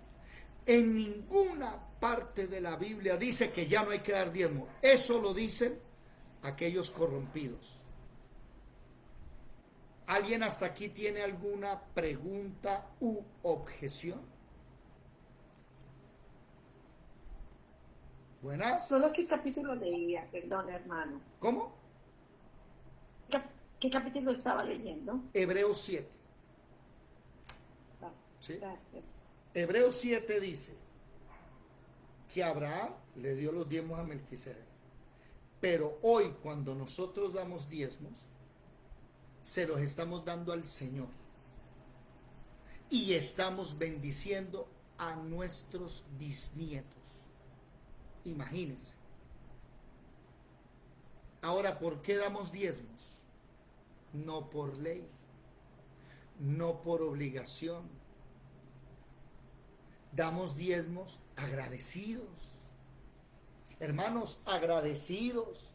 En ninguna parte de la Biblia dice que ya no hay que dar diezmo. Eso lo dicen aquellos corrompidos. ¿Alguien hasta aquí tiene alguna pregunta u objeción? Buenas. ¿Solo qué capítulo leía? Perdón, hermano. ¿Cómo? ¿Qué capítulo estaba leyendo? Hebreos 7. Ah, ¿Sí? Gracias. Hebreos 7 dice que Abraham le dio los diezmos a Melquisedec. Pero hoy, cuando nosotros damos diezmos, se los estamos dando al Señor. Y estamos bendiciendo a nuestros bisnietos. Imagínense. Ahora, ¿por qué damos diezmos? No por ley, no por obligación. Damos diezmos agradecidos. Hermanos, agradecidos.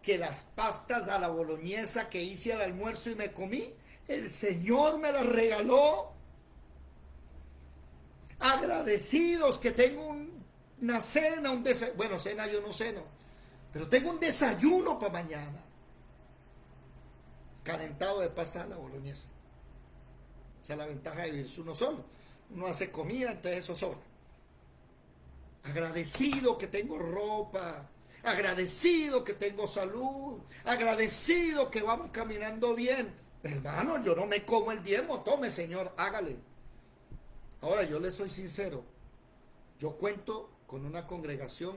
Que las pastas a la boloñesa que hice al almuerzo y me comí, el Señor me las regaló. Agradecidos que tengo una cena, un desayuno. Bueno, cena yo no ceno, pero tengo un desayuno para mañana. Calentado de pasta a la boloñesa. Esa es la ventaja de vivirse uno solo. Uno hace comida, entonces eso sobra. Agradecido que tengo ropa, agradecido que tengo salud, agradecido que vamos caminando bien. Hermano, yo no me como el diezmo, tome señor, hágale. Ahora yo le soy sincero, yo cuento con una congregación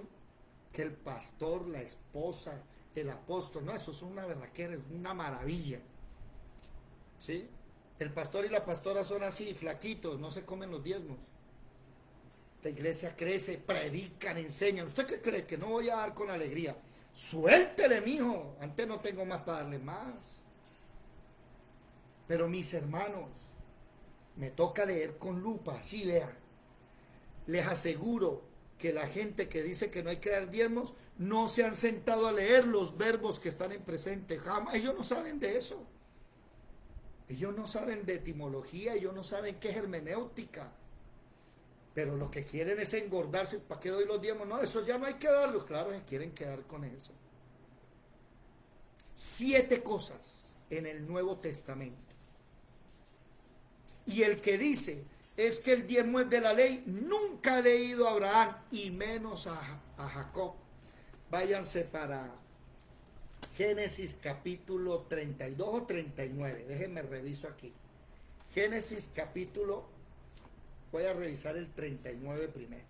que el pastor, la esposa, el apóstol, no, eso es una verdadera, es una maravilla. ¿Sí? El pastor y la pastora son así, flaquitos, no se comen los diezmos. La iglesia crece, predican, enseñan. ¿Usted qué cree? Que no voy a dar con alegría. Suéltele, mijo. Antes no tengo más para darle más. Pero mis hermanos, me toca leer con lupa, así vea. Les aseguro que la gente que dice que no hay que dar diezmos, no se han sentado a leer los verbos que están en presente. Jamás. Ellos no saben de eso. Ellos no saben de etimología, ellos no saben qué es hermenéutica. Pero lo que quieren es engordarse. ¿Para qué doy los diezmos? No, eso ya no hay que darlos. Claro, se quieren quedar con eso. 7 cosas en el Nuevo Testamento. Y el que dice es que el diezmo es de la ley, nunca ha leído a Abraham y menos a Jacob. Váyanse para Génesis capítulo 32 o 39. Déjenme reviso aquí. Génesis capítulo, voy a revisar el 39 primero.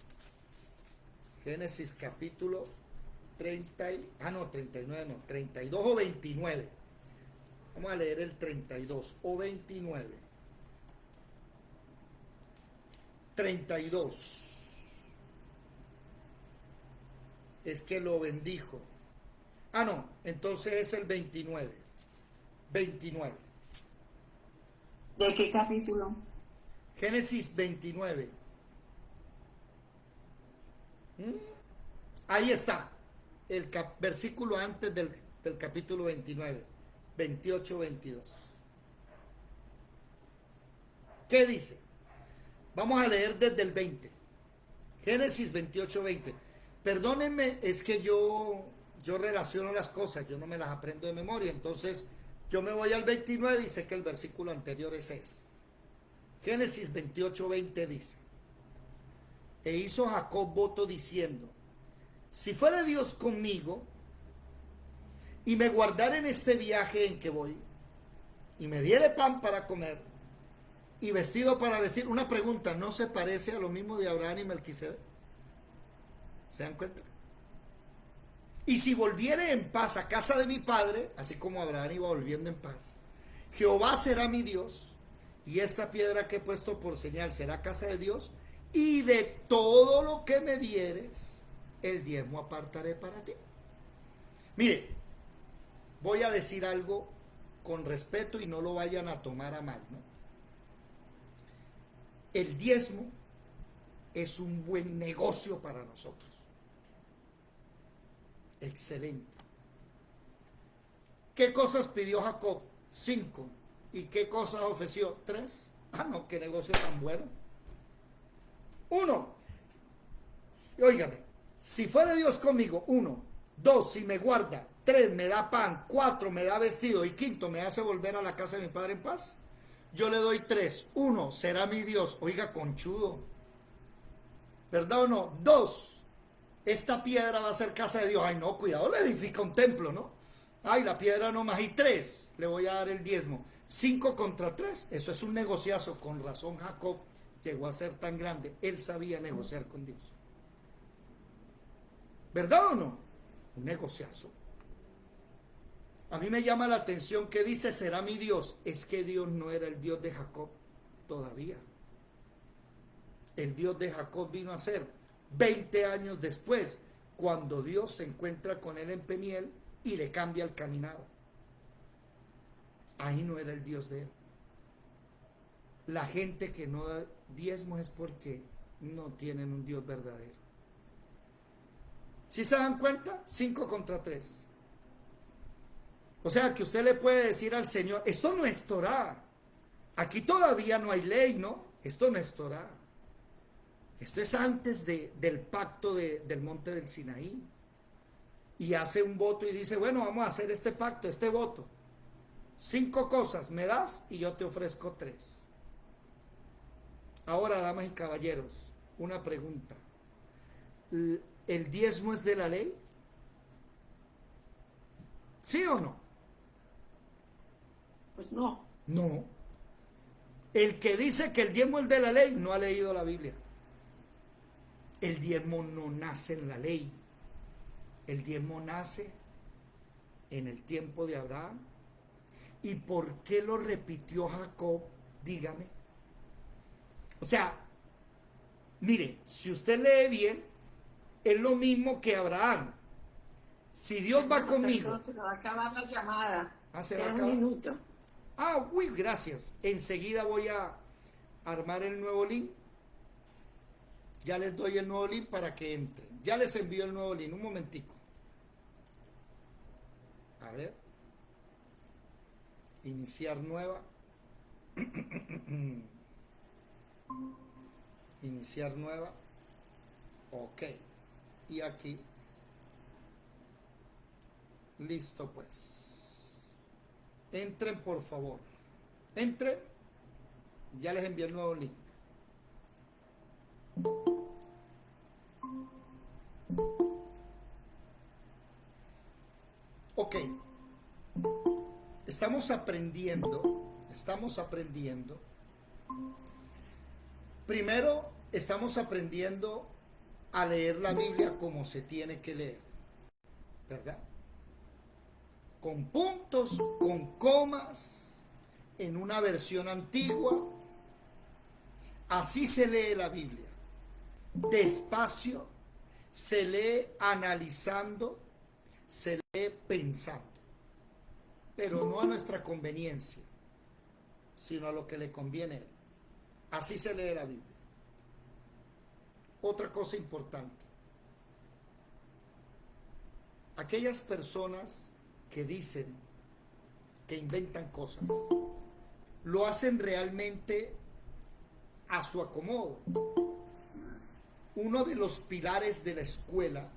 Génesis capítulo 32 o 29. Vamos a leer el 32 o 29. 32. Es que lo bendijo. No, entonces es el 29. 29. ¿De qué capítulo? Génesis 29. Ahí está. El versículo antes del capítulo 29. 28, 22. ¿Qué dice? Vamos a leer desde el 20. Génesis 28, 20. Perdónenme, es que yo relaciono las cosas, yo no me las aprendo de memoria, entonces yo me voy al 29 y sé que el versículo anterior es ese. Génesis 28, 20 dice: E hizo Jacob voto diciendo: Si fuera Dios conmigo y me guardara en este viaje en que voy, y me diere pan para comer y vestido para vestir. Una pregunta, ¿no se parece a lo mismo de Abraham y Melquisedec? ¿Se dan cuenta? Y si volviere en paz a casa de mi padre, así como Abraham iba volviendo en paz, Jehová será mi Dios, y esta piedra que he puesto por señal será casa de Dios, y de todo lo que me dieres, el diezmo apartaré para ti. Mire, voy a decir algo con respeto y no lo vayan a tomar a mal, ¿no? El diezmo es un buen negocio para nosotros. Excelente. ¿Qué cosas pidió Jacob? 5. ¿Y qué cosas ofreció? 3. No, qué negocio tan bueno. 1. Óigame, si fuera Dios conmigo, 1. 2, si me guarda. 3, me da pan. 4, me da vestido. Y 5, me hace volver a la casa de mi padre en paz. Yo le doy 3. 1, será mi Dios. Oiga, conchudo. ¿Verdad o no? 2, esta piedra va a ser casa de Dios. Ay, no, cuidado, le edifica un templo, ¿no? Ay, la piedra no más. Y 3, le voy a dar el diezmo. 5 contra 3. Eso es un negociazo. Con razón Jacob llegó a ser tan grande. Él sabía negociar con Dios. ¿Verdad o no? Un negociazo. A mí me llama la atención que dice será mi Dios. Es que Dios no era el Dios de Jacob todavía. El Dios de Jacob vino a ser 20 años después, cuando Dios se encuentra con él en Peniel y le cambia el caminado. Ahí no era el Dios de él. La gente que no da diezmos es porque no tienen un Dios verdadero. ¿Sí se dan cuenta? 5 contra 3. O sea que usted le puede decir al Señor, esto no es Torá. Aquí todavía no hay ley, ¿no? Esto no es Torá. Esto es antes del pacto del monte del Sinaí. Y hace un voto y dice, bueno, vamos a hacer este pacto, este voto. 5 cosas me das y yo te ofrezco 3. Ahora, damas y caballeros, una pregunta. ¿El diezmo es de la ley? ¿Sí o no? Pues no. No. El que dice que el diezmo es de la ley no ha leído la Biblia. El diezmo no nace en la ley. El diezmo nace en el tiempo de Abraham. ¿Y por qué lo repitió Jacob? Dígame. O sea, mire, si usted lee bien, es lo mismo que Abraham. Si Dios va conmigo. Perdón, se me va a acabar la llamada. Se va a Queda acabar. un minuto. Uy, gracias. Enseguida voy a armar el nuevo link. Ya les doy el nuevo link para que entren. Ya les envío el nuevo link. Un momentico. A ver. Iniciar nueva. Iniciar nueva. Ok. Y aquí. Listo pues. Entren por favor. Entren. Ya les envié el nuevo link. Ok. Estamos aprendiendo. Primero, estamos aprendiendo a leer la Biblia como se tiene que leer. ¿Verdad? Con puntos, con comas, en una versión antigua. Así se lee la Biblia. Despacio, se lee analizando, se lee pensando. Pero no a nuestra conveniencia, sino a lo que le conviene a él. Así se lee la Biblia. Otra cosa importante. Aquellas personas que dicen, que inventan cosas, lo hacen realmente a su acomodo. Uno de los pilares de la escuela,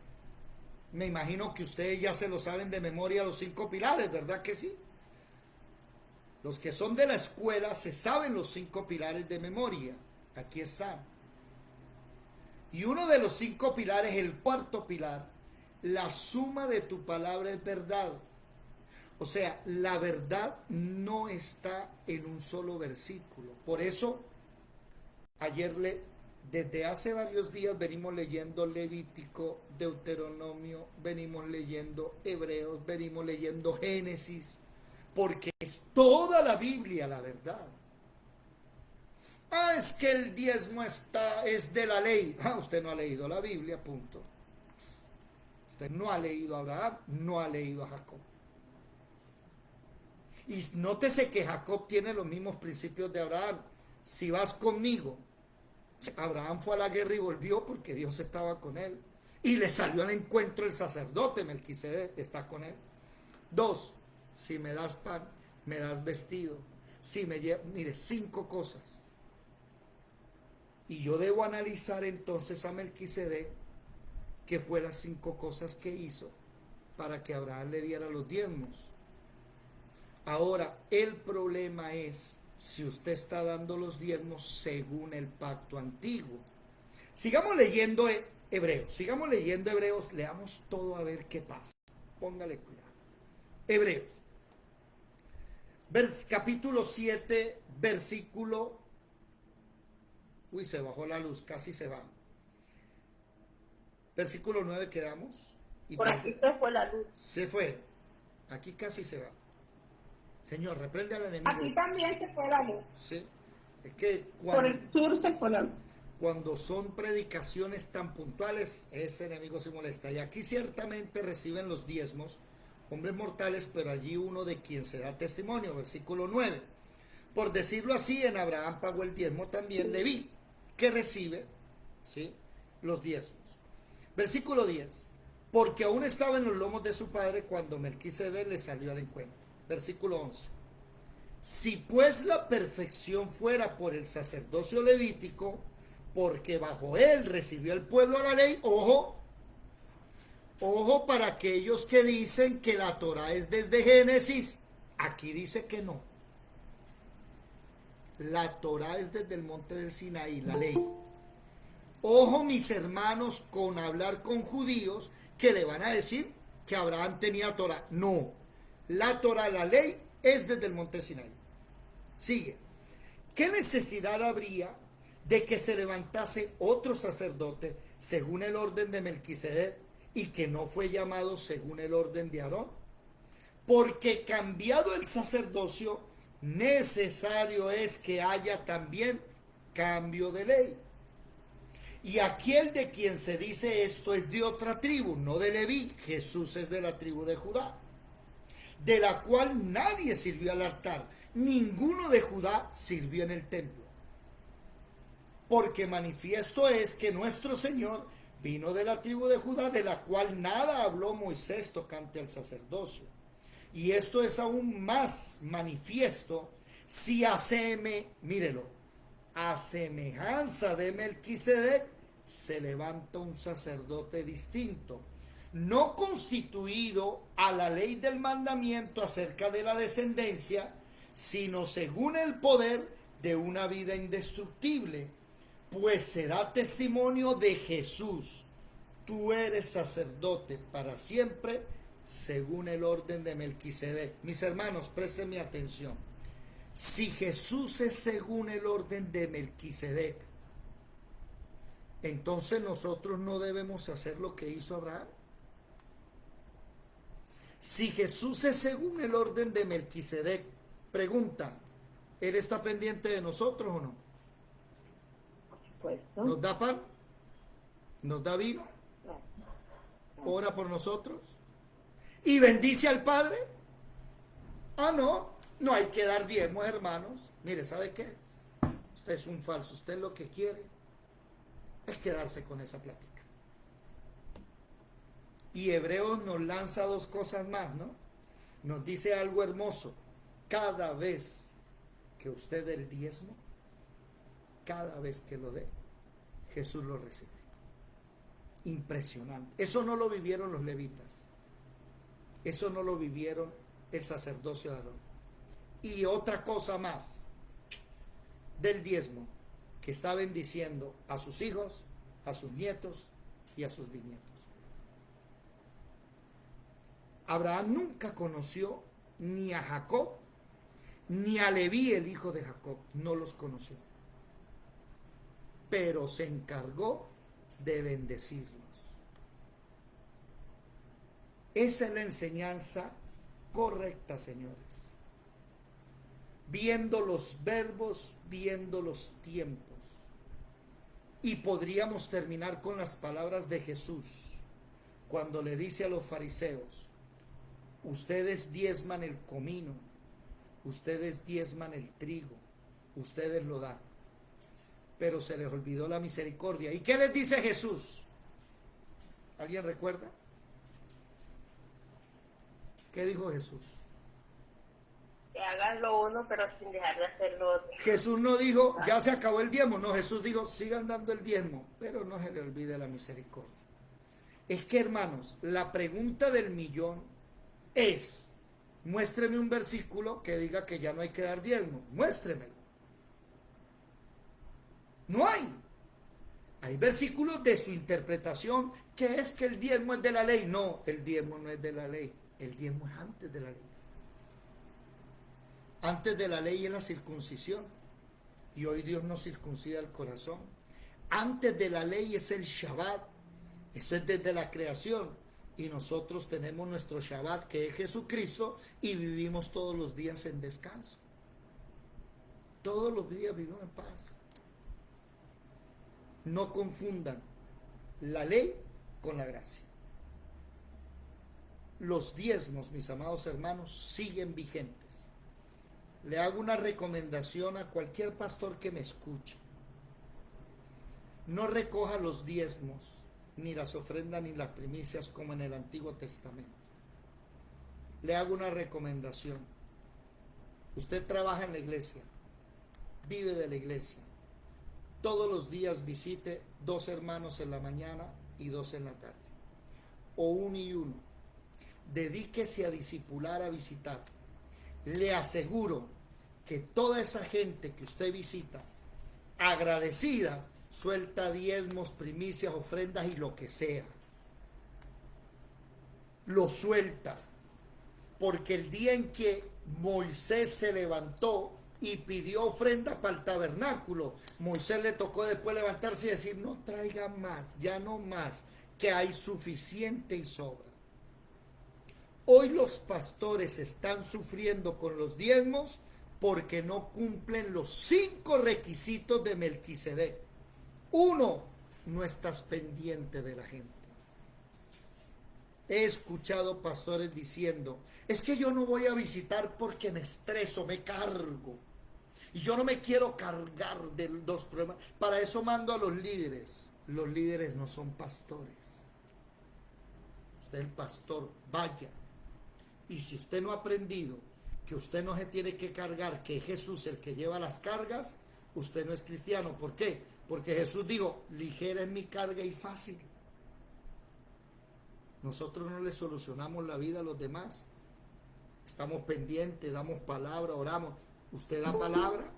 me imagino que ustedes ya se lo saben de memoria, los 5 pilares, ¿verdad que sí? Los que son de la escuela se saben los 5 pilares de memoria. Aquí están. Y uno de los 5 pilares, el cuarto pilar, la suma de tu palabra es verdad. O sea, la verdad no está en un solo versículo. Por eso, desde hace varios días venimos leyendo Levítico, Deuteronomio, venimos leyendo Hebreos, venimos leyendo Génesis, porque es toda la Biblia la verdad. Es que el diezmo es de la ley. Usted no ha leído la Biblia, punto. Usted no ha leído a Abraham, no ha leído a Jacob. Y nótese que Jacob tiene los mismos principios de Abraham. Si vas conmigo, Abraham fue a la guerra y volvió porque Dios estaba con él. Y le salió al encuentro el sacerdote Melquisedec, está con él. 2, si me das pan, me das vestido. Si me llevas, mire, 5 cosas. Y yo debo analizar entonces a Melquisedec, que fue las 5 cosas que hizo para que Abraham le diera los diezmos. Ahora, el problema es si usted está dando los diezmos según el pacto antiguo. Sigamos leyendo Hebreos, leamos todo a ver qué pasa. Póngale cuidado. Hebreos, capítulo 7, versículo... Uy, se bajó la luz, casi se va. Versículo 9 quedamos. Y Por aquí se fue la luz. se fue. Aquí casi se va. Señor, reprende al enemigo. Aquí también se fue la luz. Sí. Es que Por el sur se fue la luz. cuando son predicaciones tan puntuales, ese enemigo se molesta. Y aquí ciertamente reciben los diezmos hombres mortales, pero allí uno de quien se da testimonio. Versículo 9. Por decirlo así, en Abraham pagó el diezmo también Leví, que recibe, ¿sí?, los diezmos. Versículo 10. Porque aún estaba en los lomos de su padre cuando Melquisedec le salió al encuentro. Versículo 11. Si pues la perfección fuera por el sacerdocio levítico, porque bajo él recibió el pueblo la ley. Ojo, ojo para aquellos que dicen que la Torá es desde Génesis. Aquí dice que no. La Torá es desde el monte del Sinaí, la ley. Ojo, mis hermanos, con hablar con judíos que le van a decir que Abraham tenía Torá. No, la Torá, la ley, es desde el monte Sinaí. Sigue. ¿Qué necesidad habría de que se levantase otro sacerdote según el orden de Melquisedec y que no fue llamado según el orden de Aarón? Porque cambiado el sacerdocio, necesario es que haya también cambio de ley. Y aquel de quien se dice esto es de otra tribu, no de Leví. Jesús es de la tribu de Judá, de la cual nadie sirvió al altar, ninguno de Judá sirvió en el templo. Porque manifiesto es que nuestro Señor vino de la tribu de Judá, de la cual nada habló Moisés tocante al sacerdocio. Y esto es aún más manifiesto si mírelo, a semejanza de Melquisedec se levanta un sacerdote distinto, no constituido a la ley del mandamiento acerca de la descendencia, sino según el poder de una vida indestructible, pues se da testimonio de Jesús. Tú eres sacerdote para siempre, según el orden de Melquisedec. Mis hermanos, presten mi atención. Si Jesús es según el orden de Melquisedec, entonces nosotros no debemos hacer lo que hizo Abraham. Si Jesús es según el orden de Melquisedec, pregunta, ¿Él está pendiente de nosotros o no? Por supuesto. ¿Nos da pan? ¿Nos da vino? ¿Ora por nosotros? ¿Y bendice al Padre? Ah, no, no hay que dar diezmos, hermanos. Mire, ¿sabe qué? Usted es un falso, usted lo que quiere es quedarse con esa plática. Y Hebreos nos lanza dos cosas más, ¿no? Nos dice algo hermoso. Cada vez que usted dé el diezmo, cada vez que lo dé, Jesús lo recibe. Impresionante. Eso no lo vivieron los levitas. Eso no lo vivieron el sacerdocio de Aarón. Y otra cosa más del diezmo, que está bendiciendo a sus hijos, a sus nietos y a sus bisnietos. Abraham nunca conoció ni a Jacob ni a Leví, el hijo de Jacob. No los conoció. Pero se encargó de bendecirlos. Esa es la enseñanza correcta, señores. Viendo los verbos, viendo los tiempos. Y podríamos terminar con las palabras de Jesús cuando le dice a los fariseos: ustedes diezman el comino, ustedes diezman el trigo, ustedes lo dan, pero se les olvidó la misericordia. ¿Y qué les dice Jesús? ¿Alguien recuerda? ¿Qué dijo Jesús? Que hagan lo uno, pero sin dejar de hacer lo otro. Jesús no dijo, ya se acabó el diezmo. No, Jesús dijo, sigan dando el diezmo, pero no se le olvide la misericordia. Es que, hermanos, la pregunta del millón es, muéstreme un versículo que diga que ya no hay que dar diezmo. Muéstremelo. No hay. Hay versículos de su interpretación que es que el diezmo es de la ley. No, el diezmo no es de la ley. El diezmo es antes de la ley. Antes de la ley es la circuncisión. Y hoy Dios nos circuncida el corazón. Antes de la ley es el Shabbat. Eso es desde la creación. Y nosotros tenemos nuestro Shabbat, que es Jesucristo, y vivimos todos los días en descanso. Todos los días vivimos en paz. No confundan la ley con la gracia. Los diezmos, mis amados hermanos, siguen vigentes. Le hago una recomendación a cualquier pastor que me escuche. No recoja los diezmos, ni las ofrendas, ni las primicias como en el Antiguo Testamento. Le hago una recomendación. Usted trabaja en la iglesia, vive de la iglesia, todos los días visite 2 hermanos en la mañana y 2 en la tarde, o 1 y 1. Dedíquese a discipular, a visitar. Le aseguro que toda esa gente que usted visita, agradecida, suelta diezmos, primicias, ofrendas y lo que sea. Lo suelta. Porque el día en que Moisés se levantó y pidió ofrenda para el tabernáculo, Moisés le tocó después levantarse y decir, no traigan más, ya no más, que hay suficiente y sobra. Hoy los pastores están sufriendo con los diezmos porque no cumplen los 5 requisitos de Melquisedec. 1, no estás pendiente de la gente. He escuchado pastores diciendo, es que yo no voy a visitar porque me estreso, me cargo. Y yo no me quiero cargar de los problemas. Para eso mando a los líderes. Los líderes no son pastores. Usted es el pastor, vaya. Y si usted no ha aprendido que usted no se tiene que cargar, que es Jesús el que lleva las cargas, usted no es cristiano. ¿Por qué? Porque Jesús dijo, ligera es mi carga y fácil. Nosotros no le solucionamos la vida a los demás. Estamos pendientes, damos palabra, oramos. ¿Usted da palabra?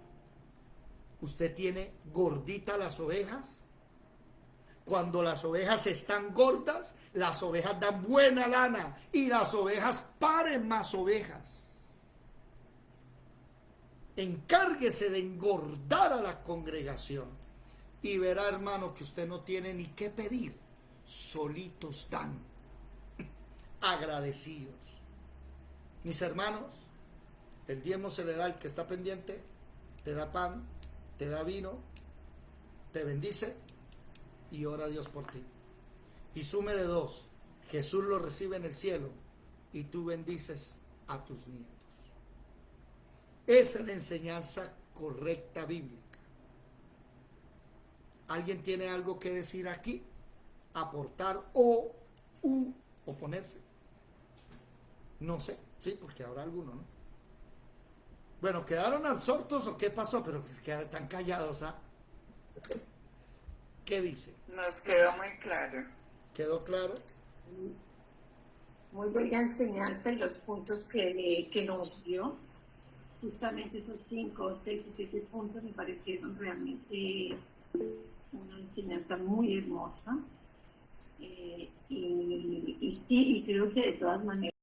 ¿Usted tiene gordita las ovejas? Cuando las ovejas están gordas, las ovejas dan buena lana y las ovejas paren más ovejas. Encárguese de engordar a la congregación y verá, hermano, que usted no tiene ni qué pedir. Solitos dan, agradecidos. Mis hermanos, el diezmo se le da al que está pendiente, te da pan, te da vino, te bendice y ora a Dios por ti. Y súmele 2, Jesús lo recibe en el cielo y tú bendices a tus nietos. Esa es la enseñanza correcta bíblica. ¿Alguien tiene algo que decir aquí? Aportar o oponerse. No sé, sí, porque habrá alguno, ¿no? Bueno, ¿quedaron absortos o qué pasó? Pero quedaron tan callados, ¿ah? ¿Qué dice? Nos quedó muy claro. ¿Quedó claro? Muy buena enseñanza y los puntos que nos dio. Justamente esos 5, 6 o 7 puntos me parecieron realmente una enseñanza muy hermosa. Y sí, y creo que de todas maneras